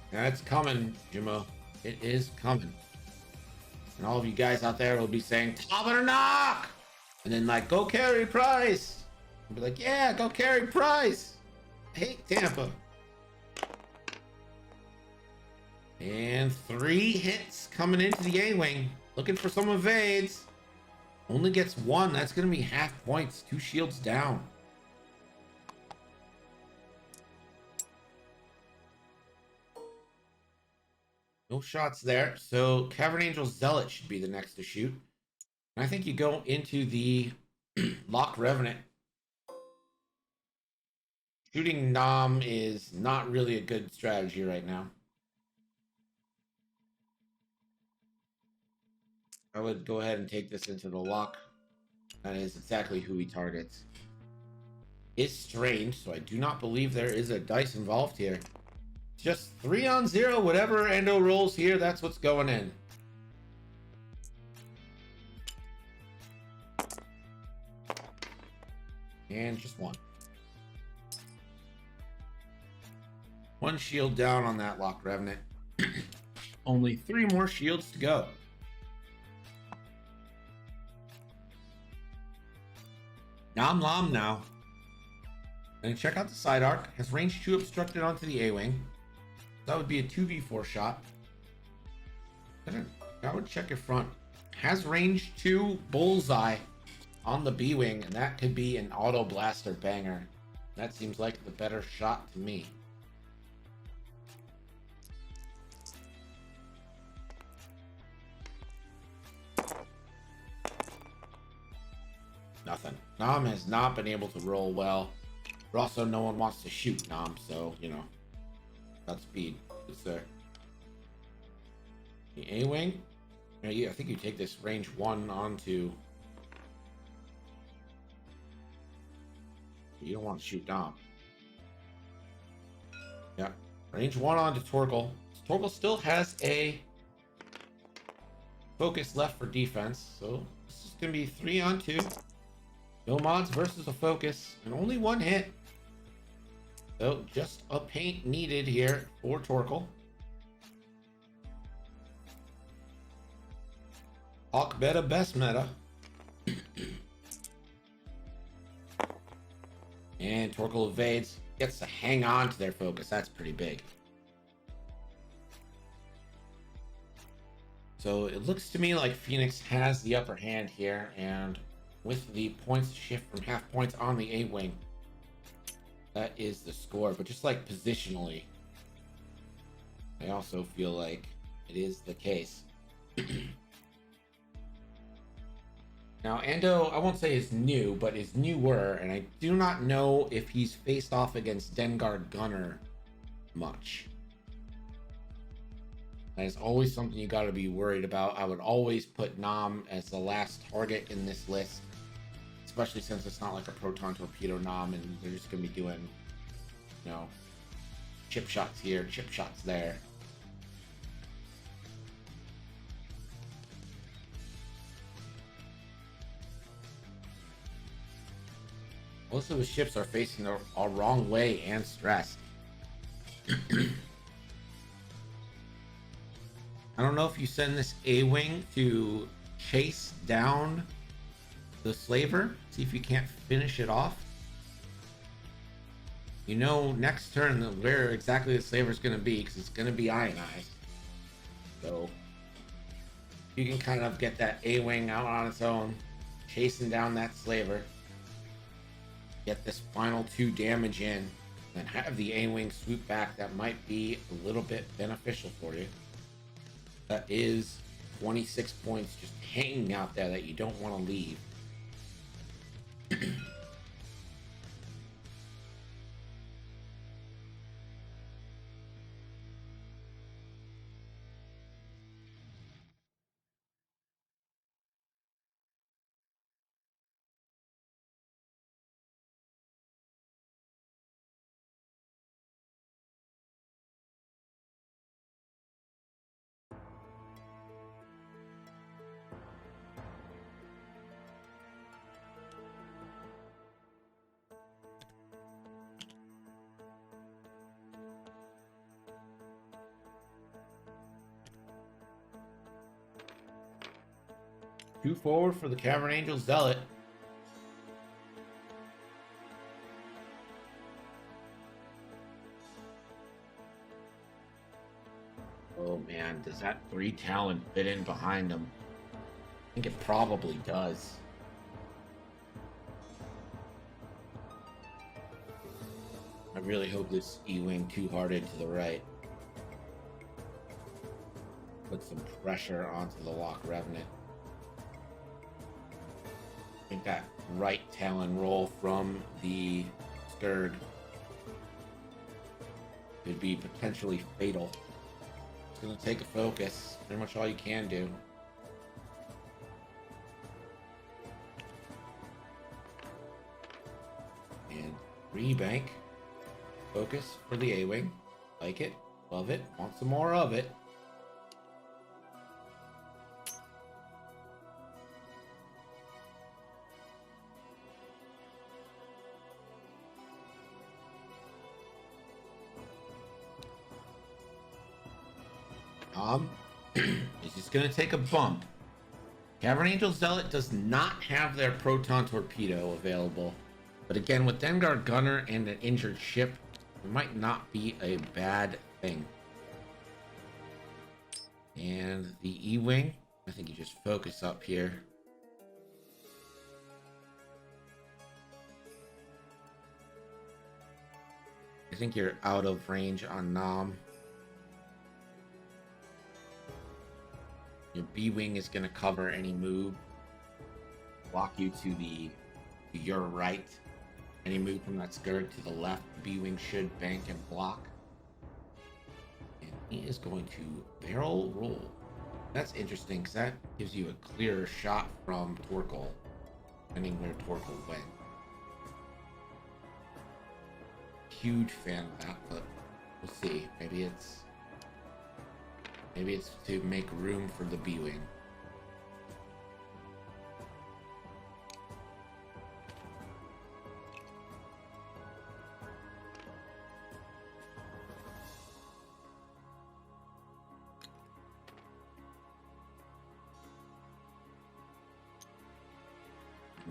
That's coming, Jimmo. It is coming. And all of you guys out there will be saying, top or knock! And then like, go carry Price! And be like, yeah, go carry Price! I hate Tampa. And 3 hits coming into the A-Wing. Looking for some evades. Only gets one. That's going to be half points. 2 shields down. No shots there. So Cavern Angel Zealot should be the next to shoot. And I think you go into the Lock Revenant. Shooting Nom is not really a good strategy right now. I would go ahead and take this into the lock. That is exactly who he targets. Is strange, so I do not believe there is a dice involved here. Just 3 on 0. Whatever Ando rolls here, that's what's going in. And just 1. 1 shield down on that Lock Revenant. Only 3 more shields to go. Nom Nom now. And check out the side arc. Has range 2 obstructed onto the A-Wing. That would be a 2v4 shot. That would check your front. Has range 2 bullseye on the B-Wing, and that could be an auto blaster banger. That seems like the better shot to me. Nothing. Nom has not been able to roll well. But also, no one wants to shoot Nom, so, you know, that speed is there. The A-Wing? Yeah, I think you take this range 1 onto... You don't want to shoot Nom. Yeah. Range 1 onto Torgal. Torgal still has a focus left for defense, so this is going to be 3 on 2. No mods versus a focus, and only 1 hit. So just a paint needed here for Torgal. Hawk meta, best meta. And Torgal evades. Gets to hang on to their focus. That's pretty big. So it looks to me like Phoenix has the upper hand here, and with the points shift from half points on the A-Wing, that is the score. But just like positionally, I also feel like it is the case. Now, Ando, I won't say is new, but is newer, and I do not know if he's faced off against Dengar Gunner much. That is always something you got to be worried about. I would always put Nom as the last target in this list, especially since it's not like a proton torpedo Nom, and they're just going to be doing, you know, chip shots here, chip shots there. Most of the ships are facing the wrong way and stressed. I don't know if you send this A-Wing to chase down the slaver, see if you can't finish it off. You know next turn where exactly the slaver is going to be, because it's going to be ionized. So you can kind of get that A-Wing out on its own, chasing down that slaver. Get this final 2 damage in, and have the A-Wing swoop back. That might be a little bit beneficial for you. That is 26 points just hanging out there that you don't want to leave. 2 forward for the Cavern Angel Zealot. Oh man, does that 3 Talon fit in behind him? think it probably does. I really hope this E-Wing two-hearted to the right. Put some pressure onto the Lock Revenant. I think that right talon roll from the Scourge could be potentially fatal. It's going to take a focus. Pretty much all you can do. And rebank. Focus for the A-Wing. Like it. Love it. Want some more of it. Is just going to take a bump. Cavern Angel Zealot does not have their proton torpedo available, but again, with Dengar Gunner and an injured ship, it might not be a bad thing. And the E-Wing, I think you just focus up here. I think you're out of range on Nam. Your B-Wing is going to cover any move, block you to your right. Any move from that skirt to the left, the B-Wing should bank and block. And he is going to barrel roll. That's interesting because that gives you a clearer shot from Torkel, depending where Torkel went. Huge fan of that, but we'll see. Maybe it's to make room for the B-Wing.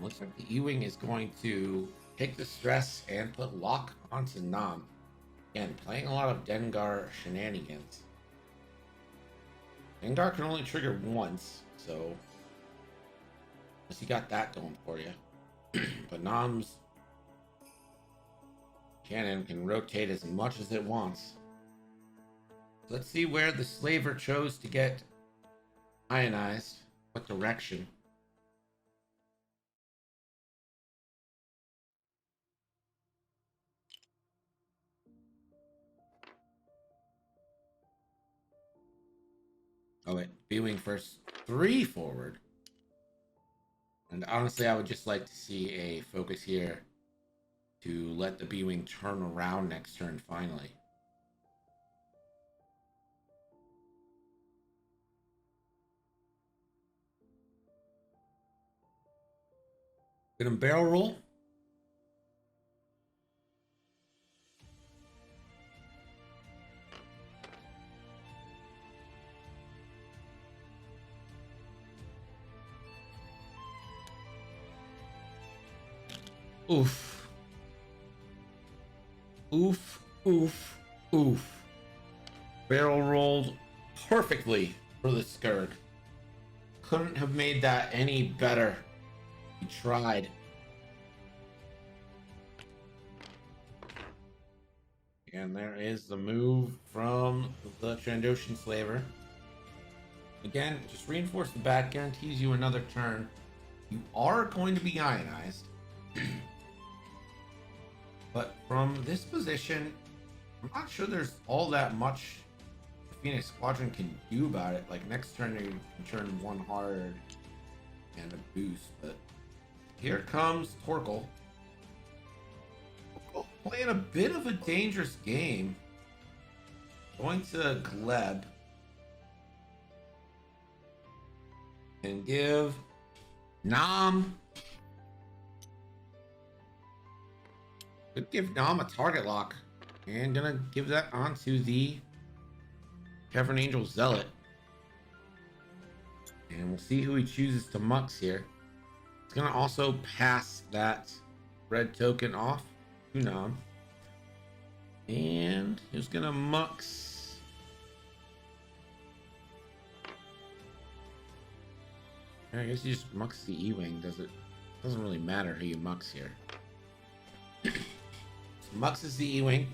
Looks like the E-Wing is going to take the stress and put lock onto Nam. Again, playing a lot of Dengar shenanigans. Dengar can only trigger once, so unless you got that going for you. But Nam's cannon can rotate as much as it wants. Let's see where the slaver chose to get ionized. What direction? Oh wait, B-Wing first, 3 forward. And honestly, I would just like to see a focus here to let the B-Wing turn around next turn finally. Gonna barrel roll. Oof. Oof, oof, oof. Barrel rolled perfectly for the Scourge. Couldn't have made that any better. He tried. And there is the move from the Trandoshan Slaver. Again, just reinforce the bat, guarantees you another turn. You are going to be ionized. But from this position, I'm not sure there's all that much the Phoenix Squadron can do about it. Like next turn, you can turn 1 hard and a boost. But here comes Torkel. Playing a bit of a dangerous game. Going to Gleb. And give Nam. Could give Nam a target lock. And gonna give that onto the Cavern Angel Zealot. And we'll see who he chooses to mux here. It's gonna also pass that red token off to Nam. And he's gonna mux I guess you just mux the E-Wing. Doesn't really matter who you mux here. So muxes the E-Wing.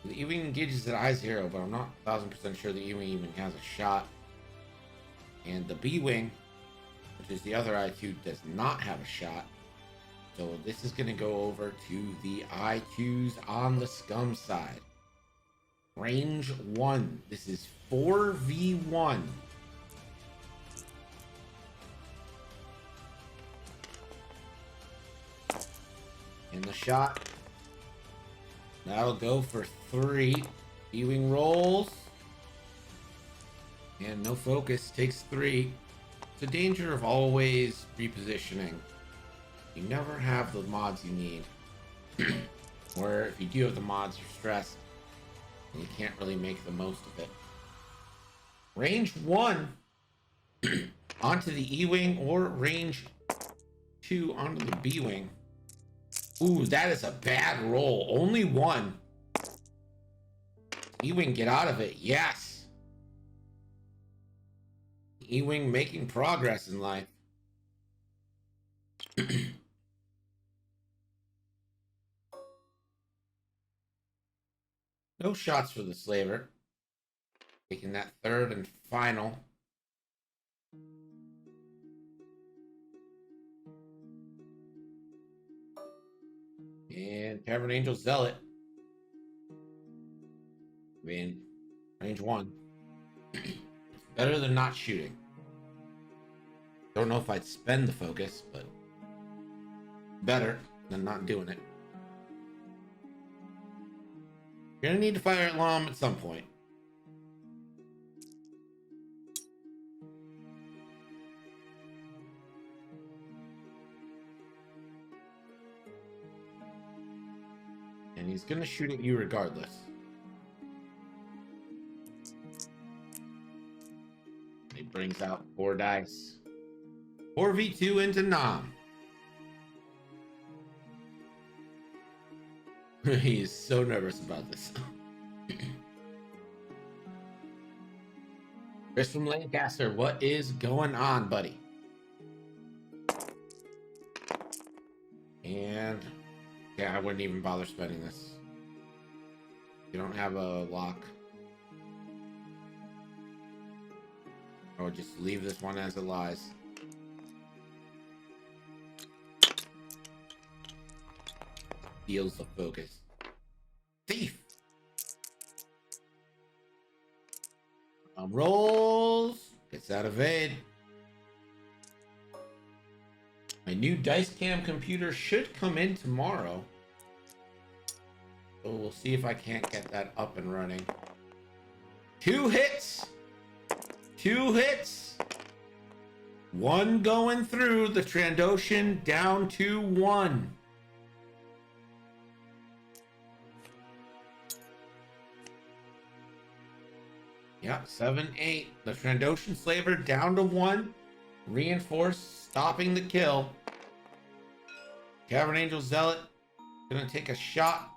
The E-Wing engages at I-0, but I'm not 1000% sure the E-Wing even has a shot. And the B-Wing, which is the other I2, does not have a shot. So this is going to go over to the I2s on the scum side. Range 1. This is 4v1. In the shot. That'll go for 3. E-Wing rolls. And no focus. Takes 3. It's a danger of always repositioning. You never have the mods you need. Or if you do have the mods, you're stressed. And you can't really make the most of it. Range 1 onto the E-Wing, or range 2 onto the B-Wing. Ooh, that is a bad roll. Only 1. E-Wing, get out of it. Yes. E-Wing making progress in life. No shots for the slaver. Taking that third and final. And Cavern Angel Zealot. I mean, range 1. Better than not shooting. Don't know if I'd spend the focus, but better than not doing it. You're gonna need to fire at Lom at some point. And he's gonna shoot at you regardless. He brings out 4 dice. 4v2 into Nam. He is so nervous about this. Chris from Lancaster, what is going on, buddy? And yeah, I wouldn't even bother spending this. You don't have a lock. I would just leave this one as it lies. Steals the focus. Thief! Rolls. Gets out of aid. My new dice cam computer should come in tomorrow. So we'll see if I can't get that up and running. 2 hits! 2 hits! 1 going through. The Trandoshan down to 1. Yep, 7-8. The Trandoshan Slaver down to 1. Reinforced, stopping the kill. Cavern Angel Zealot gonna take a shot.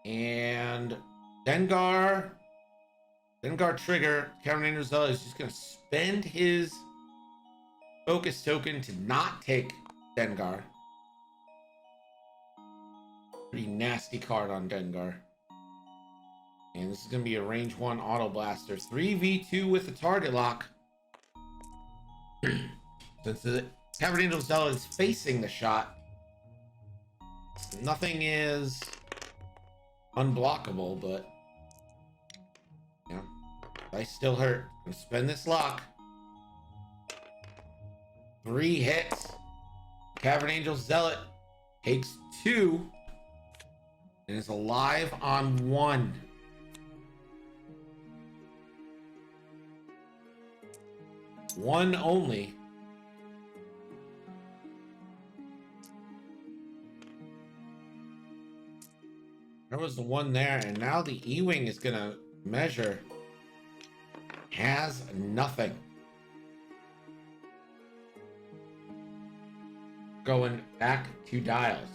And Dengar trigger. Cavern Angel Zealot is just gonna spend his focus token to not take Dengar. Pretty nasty card on Dengar. And this is going to be a range 1 auto blaster. 3v2 with the target lock. Since the Cavern Angel Zealot is facing the shot, nothing is unblockable, but yeah, I still hurt. I'm gonna spend this lock. 3 hits. Cavern Angel Zealot takes 2 and is alive on 1. 1 only. There was the 1 there, and now the E-Wing is gonna measure. Has nothing. Going back to dials.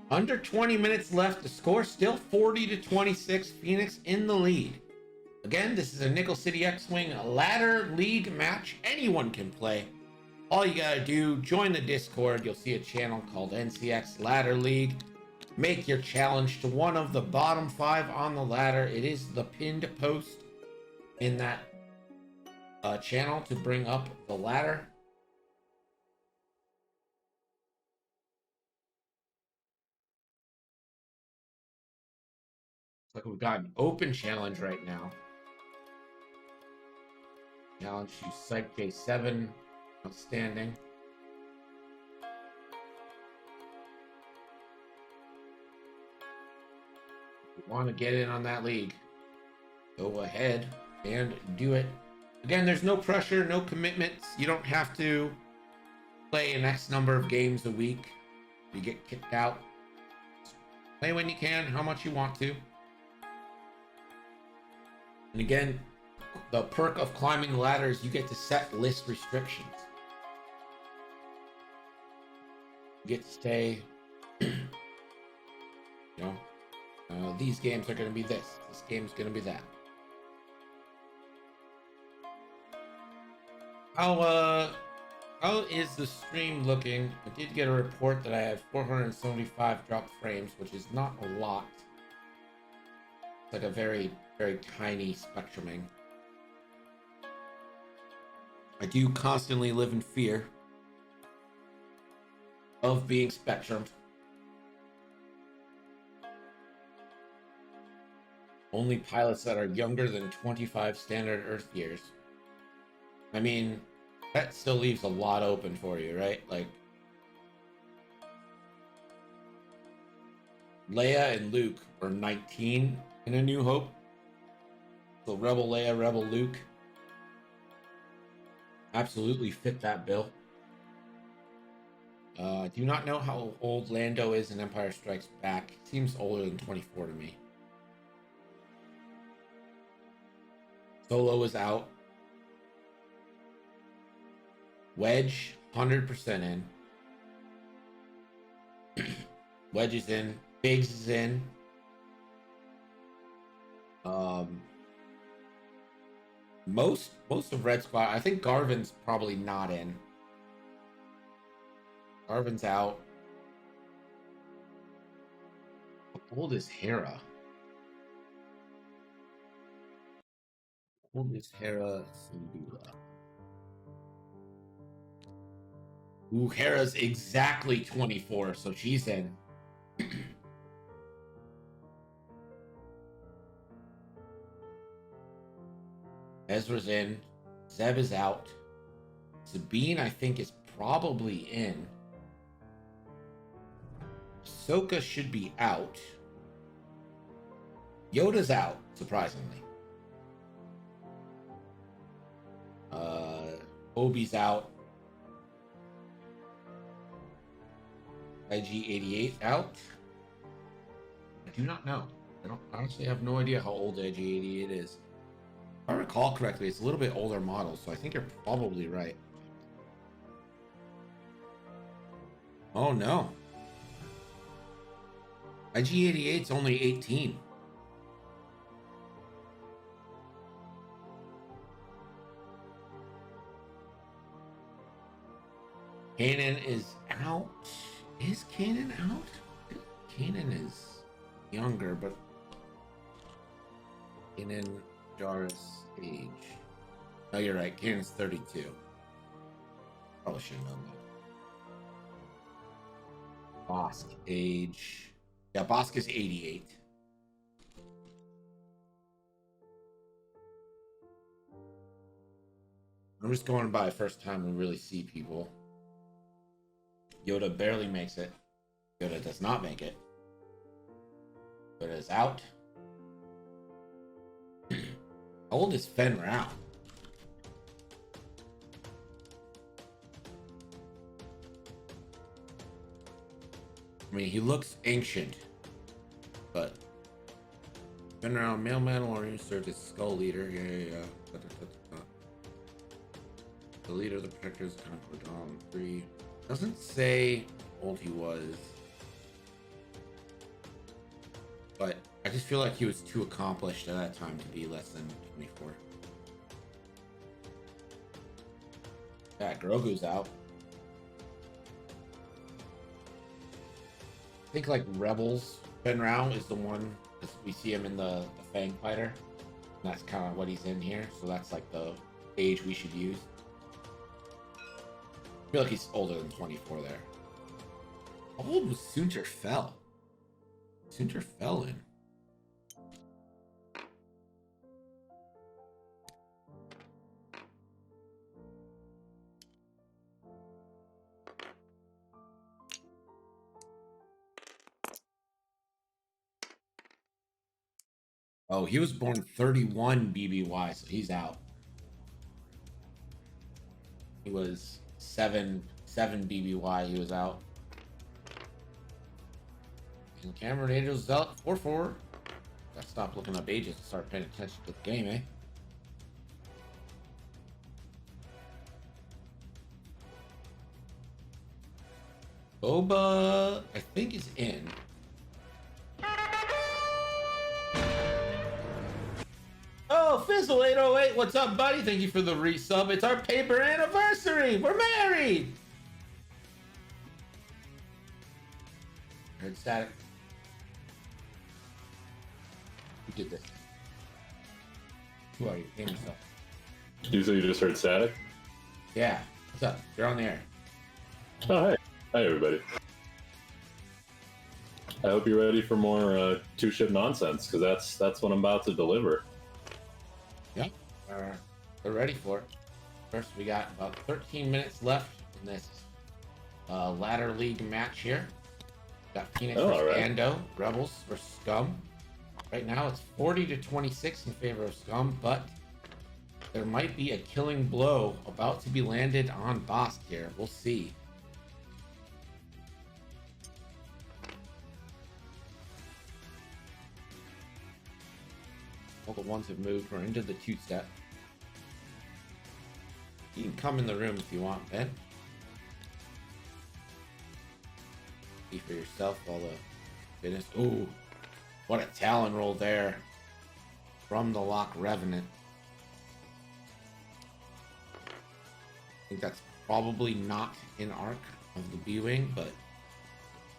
Under 20 minutes left. The score still 40-26. Phoenix in the lead. Again, this is a Nickel City X-Wing ladder league match. Anyone can play. All you gotta do, join the Discord. You'll see a channel called NCX Ladder League. Make your challenge to one of the bottom 5 on the ladder. It is the pinned post in that channel to bring up the ladder. Looks like we've got an open challenge right now. Challenge to Psych J7. Outstanding. If you want to get in on that league, go ahead and do it. Again, there's no pressure, no commitments. You don't have to play an X number of games a week. You get kicked out. Play when you can, how much you want to. And again, the perk of climbing ladders, you get to set list restrictions. You get to stay, these games are going to be this game's going to be that. How is the stream looking? I did get a report that I had 475 dropped frames, which is not a lot. It's like a very, very tiny spectruming. I do constantly live in fear of being spectrumed. Only pilots that are younger than 25 standard Earth years. I mean, that still leaves a lot open for you, right? Like, Leia and Luke were 19 in A New Hope. So Rebel Leia, Rebel Luke absolutely fit that bill. Do not know how old Lando is in Empire Strikes Back. Seems older than 24 to me. Solo is out. Wedge, 100% in. Wedge is in. Biggs is in. Most of Red Squad. I think Garvin's probably not in. Garvin's out. How old is Hera? How old is Hera Syndulla? Ooh, Hera's exactly 24, so she's in. Ezra's in. Zeb is out. Sabine, I think, is probably in. Ahsoka should be out. Yoda's out, surprisingly. Obi's out. IG-88 out. I do not know. I honestly have no idea how old IG-88 is. If I recall correctly, it's a little bit older model, so I think you're probably right. Oh no. IG-88's only 18. Kanan is out. Is Kanan out? Kanan is younger, but Kanan, Jarrus age. No, you're right. Kanan's 32. Probably should have known that. Bosk age. Yeah, Bosk is 88. I'm just going by first time we really see people. Yoda barely makes it. Yoda does not make it. Yoda is out. How old is Fen Rao? I mean, he looks ancient, but Fen Rao, male Mandalorian, served as Skull Leader. Yeah. The leader of the Protectors, Concord Dawn 3. Doesn't say how old he was, but I just feel like he was too accomplished at that time to be less than 24. Yeah, Grogu's out. I think like Rebels, Ben Rao is the one, because we see him in the Fang Fighter. And that's kind of what he's in here. So that's like the age we should use. I feel like he's older than 24 there. How old was Soontir Fel? Soontir Fel in. Oh, he was born 31 BBY, so he's out. He was 7 BBY, he was out. And Cameron Angel's out 4-4. Gotta stop looking up ages and start paying attention to the game, eh? Boba, I think, is in. Oh, Fizzle 808, what's up, buddy? Thank you for the resub. It's our paper anniversary. We're married. Heard static. Who did this? Who are you? Name yourself. You say you just heard static? Yeah. What's up? You're on the air. Oh, hey. Hi, everybody. I hope you're ready for more two-ship nonsense, because that's what I'm about to deliver. Yep. We're ready for it. First, we got about 13 minutes left in this ladder league match here. Got Phoenix versus right. Ando, Rebels versus Scum. Right now, it's 40-26 in favor of Scum, but there might be a killing blow about to be landed on Bosk here. We'll see. All the ones have moved. We're into the two-step. You can come in the room if you want, Ben. See for yourself all the fitness. Ooh, what a Talon roll there from the Lock Revenant. I think that's probably not in arc of the B-Wing, but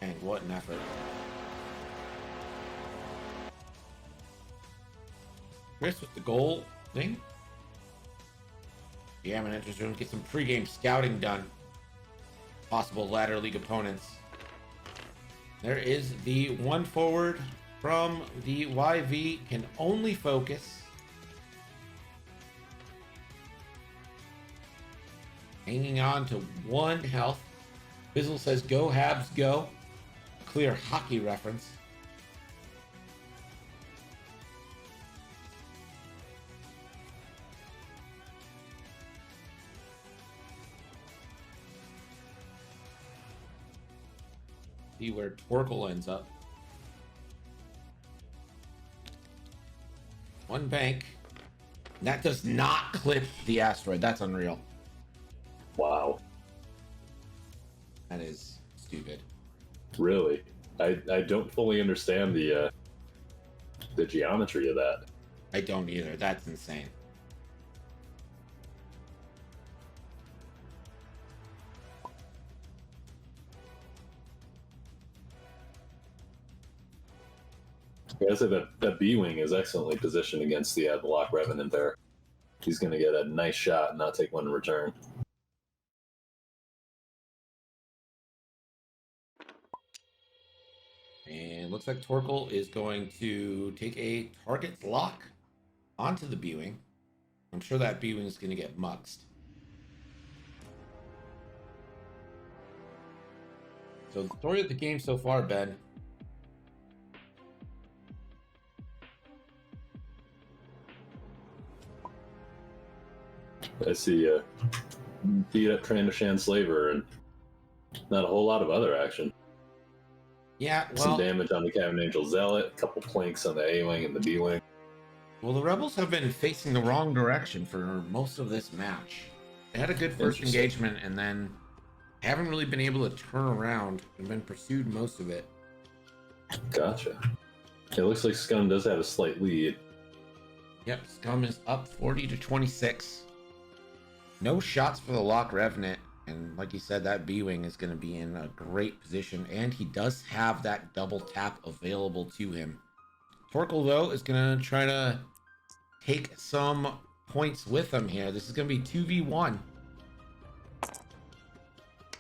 man, what an effort. Chris with the goal thing. Yeah, man, enters room, get some pregame scouting done. Possible ladder league opponents. There is the one forward from the YV, can only focus. Hanging on to 1 health. Bizzle says, go Habs, go. Clear hockey reference. See where Torkel ends up. 1 bank. That does not clip the asteroid. That's unreal. Wow. That is stupid. Really? I don't fully understand the geometry of that. I don't either. That's insane. I say that B-Wing is excellently positioned against the Lock Revenant there. He's going to get a nice shot and not take one in return. And looks like Torkel is going to take a target lock onto the B-Wing. I'm sure that B-Wing is going to get muxed. So the story of the game so far, Ben. I see beat up Trandoshan Slaver and not a whole lot of other action. Yeah, well, some damage on the Cabin Angel Zealot, a couple planks on the A-Wing and the B-Wing. Well, the Rebels have been facing the wrong direction for most of this match. They had a good first engagement and then haven't really been able to turn around and been pursued most of it. Gotcha. It looks like Scum does have a slight lead. Yep, Scum is up 40 to 26. No shots for the Lock Revenant. And like you said, that B-Wing is going to be in a great position. And he does have that double tap available to him. Torkel, though, is going to try to take some points with him here. This is going to be 2v1.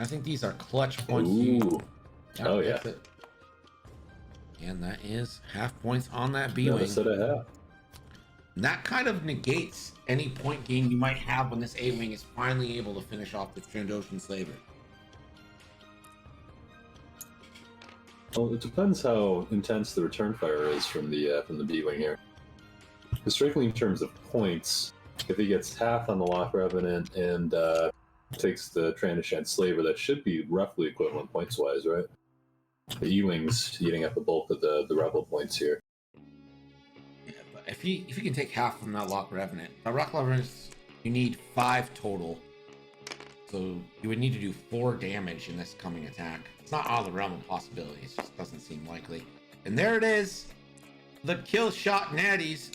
I think these are clutch points. Ooh. Oh, yeah. It. And that is half points on that B-Wing. Set a half. And that kind of negates any point gain you might have when this A-Wing is finally able to finish off the Trandoshan Slaver. Well, it depends how intense the return fire is from the B-Wing here. Because strictly in terms of points, if he gets half on the Lock Revenant and takes the Trandoshan Slaver, that should be roughly equivalent points-wise, right? The E-Wing's eating up the bulk of the Rebel points here. Yeah, but if he can take half from that Lock Revenant, the Rock Revenant, you need 5 total. So you would need to do 4 damage in this coming attack. It's not out of the realm of possibilities. It just doesn't seem likely. And there it is. The kill shot natties.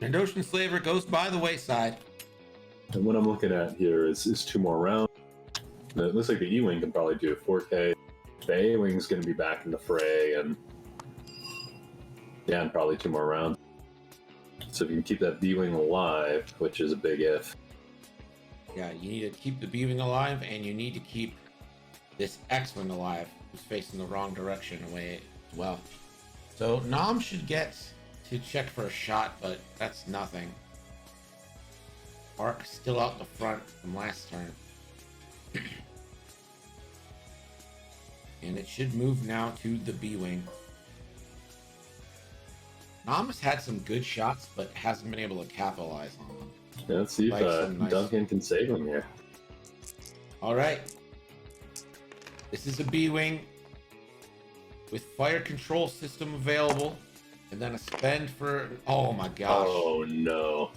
Trandoshan Slaver goes by the wayside. And what I'm looking at here is 2 more rounds. It looks like the E-Wing can probably do a 4K. The A-Wing's going to be back in the fray, and yeah, and probably 2 more rounds. So if you can keep that B-Wing alive, which is a big if. Yeah, you need to keep the B-Wing alive, and you need to keep this X-Wing alive, who's facing the wrong direction away as well. So Nam should get to check for a shot, but that's nothing. Ark still out the front from last turn. And it should move now to the B-Wing. Nam has had some good shots, but hasn't been able to capitalize on them. Yeah, let's see if Duncan can save him here. All right. This is a B-Wing with fire control system available. And then a spend for... Oh my gosh. Oh no.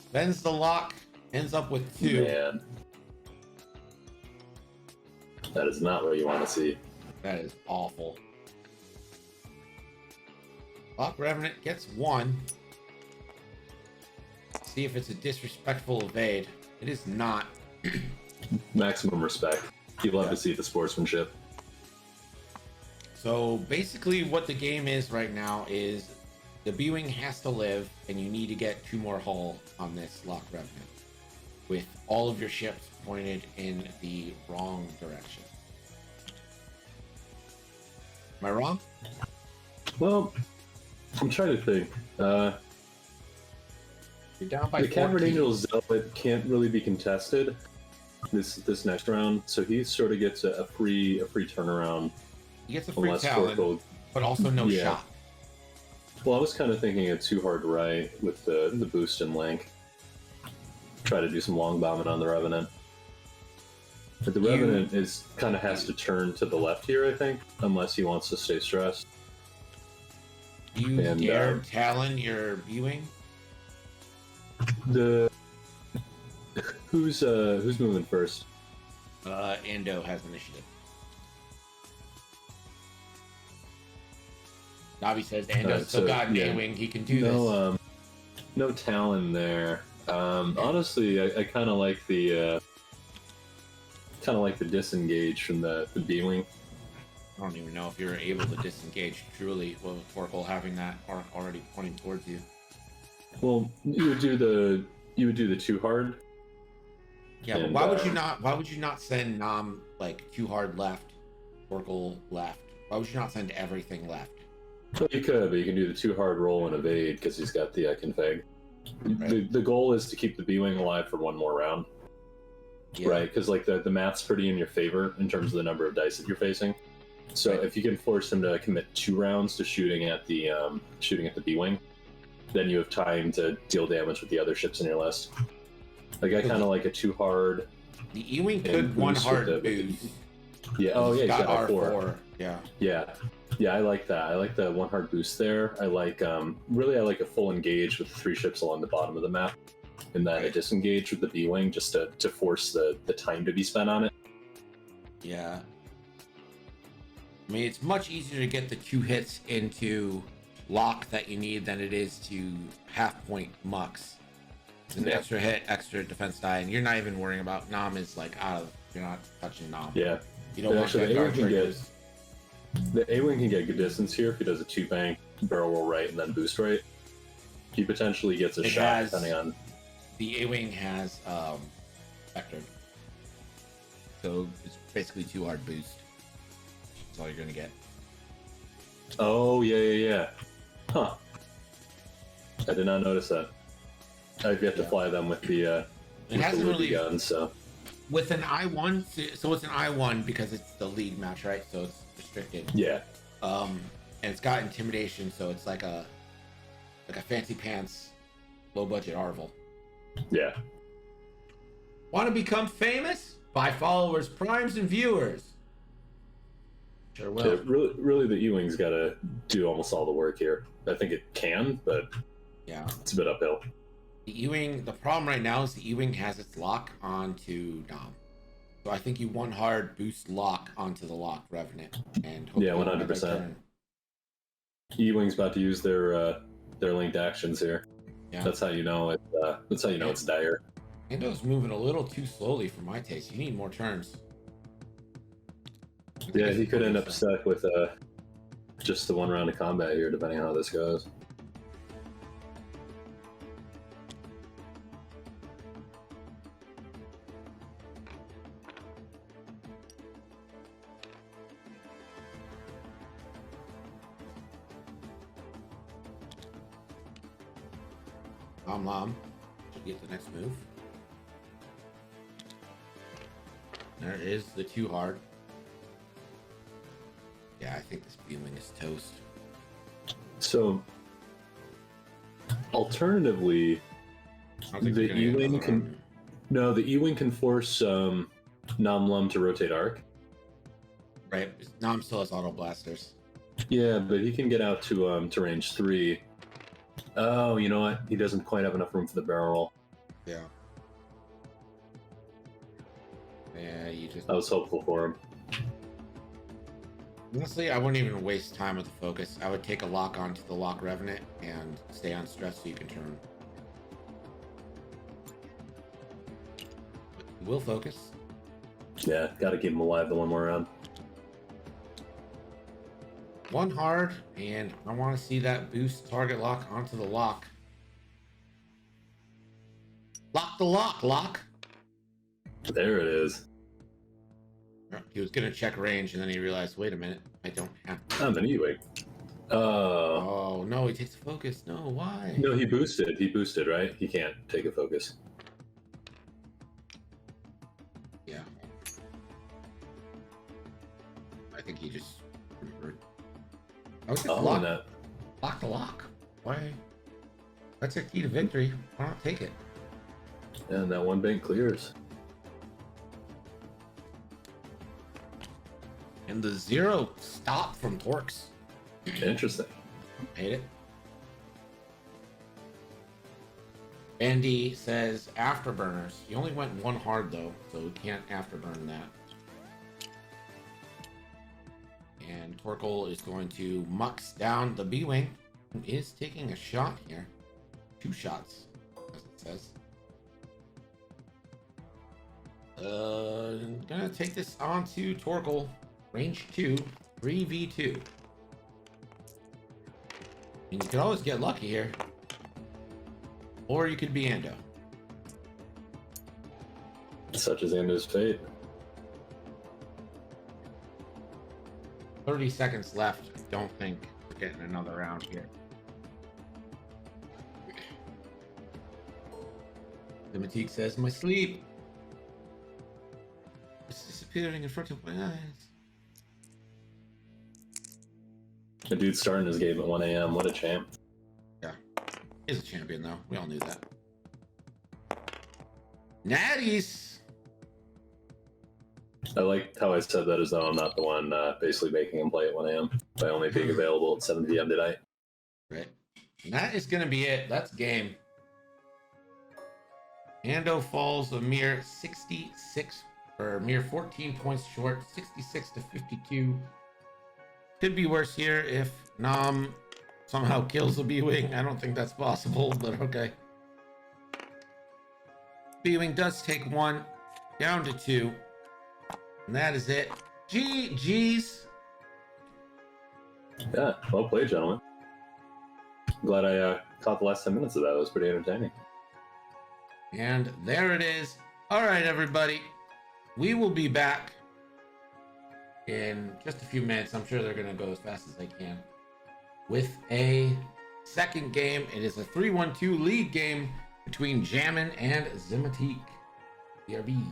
Spends the lock. Ends up with 2. Man. That is not what you want to see. That is awful. Lock Revenant gets 1. See if it's a disrespectful evade. It is not. Maximum respect. You love to see the sportsmanship. So basically what the game is right now is the B-Wing has to live, and you need to get 2 more hull on this Lock Revenant, with all of your ships pointed in the wrong direction. Am I wrong? Well, I'm trying to think. You're down by the 14. Cavern Angel Zealot can't really be contested this next round, so he sort of gets a free turnaround. He gets a free talent, but also no shot. Well, I was kind of thinking it's too hard to right with the boost in length. Try to do some long bombing on the Revenant. But the Revenant kind of has to turn to the left here, I think, unless he wants to stay stressed. You dare Talon your B-Wing? Who's moving first? Ando has initiative. Navi says Ando's still got an A-Wing. He can do this. No Talon there. Honestly, I kind of like the disengage from the B-Wing. I don't even know if you're able to disengage truly with Torkel having that arc already pointing towards you. Well, you would do the too hard. Yeah, and, but why would you not send Nam like too hard left, Torkel left? Why would you not send everything left? Well, you could, but you can do the too hard roll and evade because he's got the config. Right. The goal is to keep the B-Wing alive for 1 more round. Yeah. Right, because like the math's pretty in your favor in terms of the number of dice that you're facing. So if you can force him to commit 2 rounds to shooting at the B-Wing, then you have time to deal damage with the other ships in your list. Like I kind of like a too hard. The E-Wing could 1 hard boost. Yeah. Oh yeah, he's got R4. Yeah. Yeah, I like that. I like the 1 hard boost there. I like really I like a full engage with the 3 ships along the bottom of the map, and then a disengage with the B-Wing just to force the time to be spent on it. Yeah. I mean, it's much easier to get the 2 hits into lock that you need than it is to half-point mux. It's an extra hit, extra defense die, and you're not even worrying about Nom is like out of. You're not touching Nom. Yeah. You don't want that guard triggers. The A-Wing can get good distance here if he does a 2-bank, barrel roll right, and then boost right. He potentially gets a shot depending on... The A-Wing has vector. So it's basically 2 hard boost. That's all you're going to get. Oh, yeah. Huh. I did not notice that. I've yet to fly them with the gun, so... With an I-1, so it's an I-1 because it's the league match, right? So it's restricted. Yeah. And it's got intimidation, so it's like a fancy pants, low budget Arvel. Yeah. Want to become famous? Buy followers, primes, and viewers. Sure will. Yeah, really, the E-Wing's got to do almost all the work here. I think it can, but yeah, it's a bit uphill. The E-Wing, the problem right now is the E-Wing has its lock onto Dom. So I think you one hard boost lock onto the lock Revenant and hope 100%. E-Wing's about to use their linked actions here. Yeah. That's how you know it. That's how you know it's dire. Ando's moving a little too slowly for my taste. You need more turns. Yeah, he could end up stuck with just the 1 round of combat here, depending on how this goes. Mom, should get the next move. There is the 2 hard. Yeah, I think this B-Wing is toast. So, alternatively, the E-Wing can... No, the E-Wing can force Nom Lum to rotate arc. Right, Nom still has auto blasters. Yeah, but he can get out to range 3. Oh, you know what? He doesn't quite have enough room for the barrel roll. Yeah. Yeah, you just... I was hopeful for him. Honestly, I wouldn't even waste time with the focus. I would take a lock onto the lock Revenant and stay on stress so you can turn. We'll focus. Yeah, gotta keep him alive the 1 more round. 1 hard, and I want to see that boost target lock onto the lock. Lock the lock! There it is. He was going to check range, and then he realized, wait a minute, I don't have... I'm an E-Wing. Oh, no, he takes a focus. No, why? No, he boosted. He boosted, right? He can't take a focus. Yeah. I think he just... I was just lock the lock. Why? That's a key to victory. Why not take it? And that 1 bank clears. And the 0 stop from Torx. Interesting. Hate it. Andy says afterburners. He only went 1 hard though, so we can't afterburn that. And Torkel is going to mux down the B-Wing, who is taking a shot here. 2 shots, as it says. Gonna take this onto Torkel. Range 2, 3v2. And you could always get lucky here. Or you could be Ando. Such is Ando's fate. 30 seconds left. I don't think we're getting another round here. The Matique says, my sleep is disappearing in front of my eyes. The dude's starting his game at 1 a.m. What a champ. Yeah. He's a champion, though. We all knew that. Natties! I like how I said that as though I'm not the one basically making him play at 1 a.m. by only being available at 7 p.m. tonight. Right. And that is going to be it. That's game. Ando falls a mere 66 for a mere 14 points short, 66 to 52. Could be worse here if Nam somehow kills the B-Wing. I don't think that's possible, but okay. B-Wing does take 1, down to 2. And that is it. GG's. Yeah, well played, gentlemen. Glad I caught the last 10 minutes of that. It was pretty entertaining. And there it is. All right, everybody. We will be back in just a few minutes. I'm sure they're going to go as fast as they can with a second game. It is a 3-1-2 lead game between Jammin and Zimatique. BRB.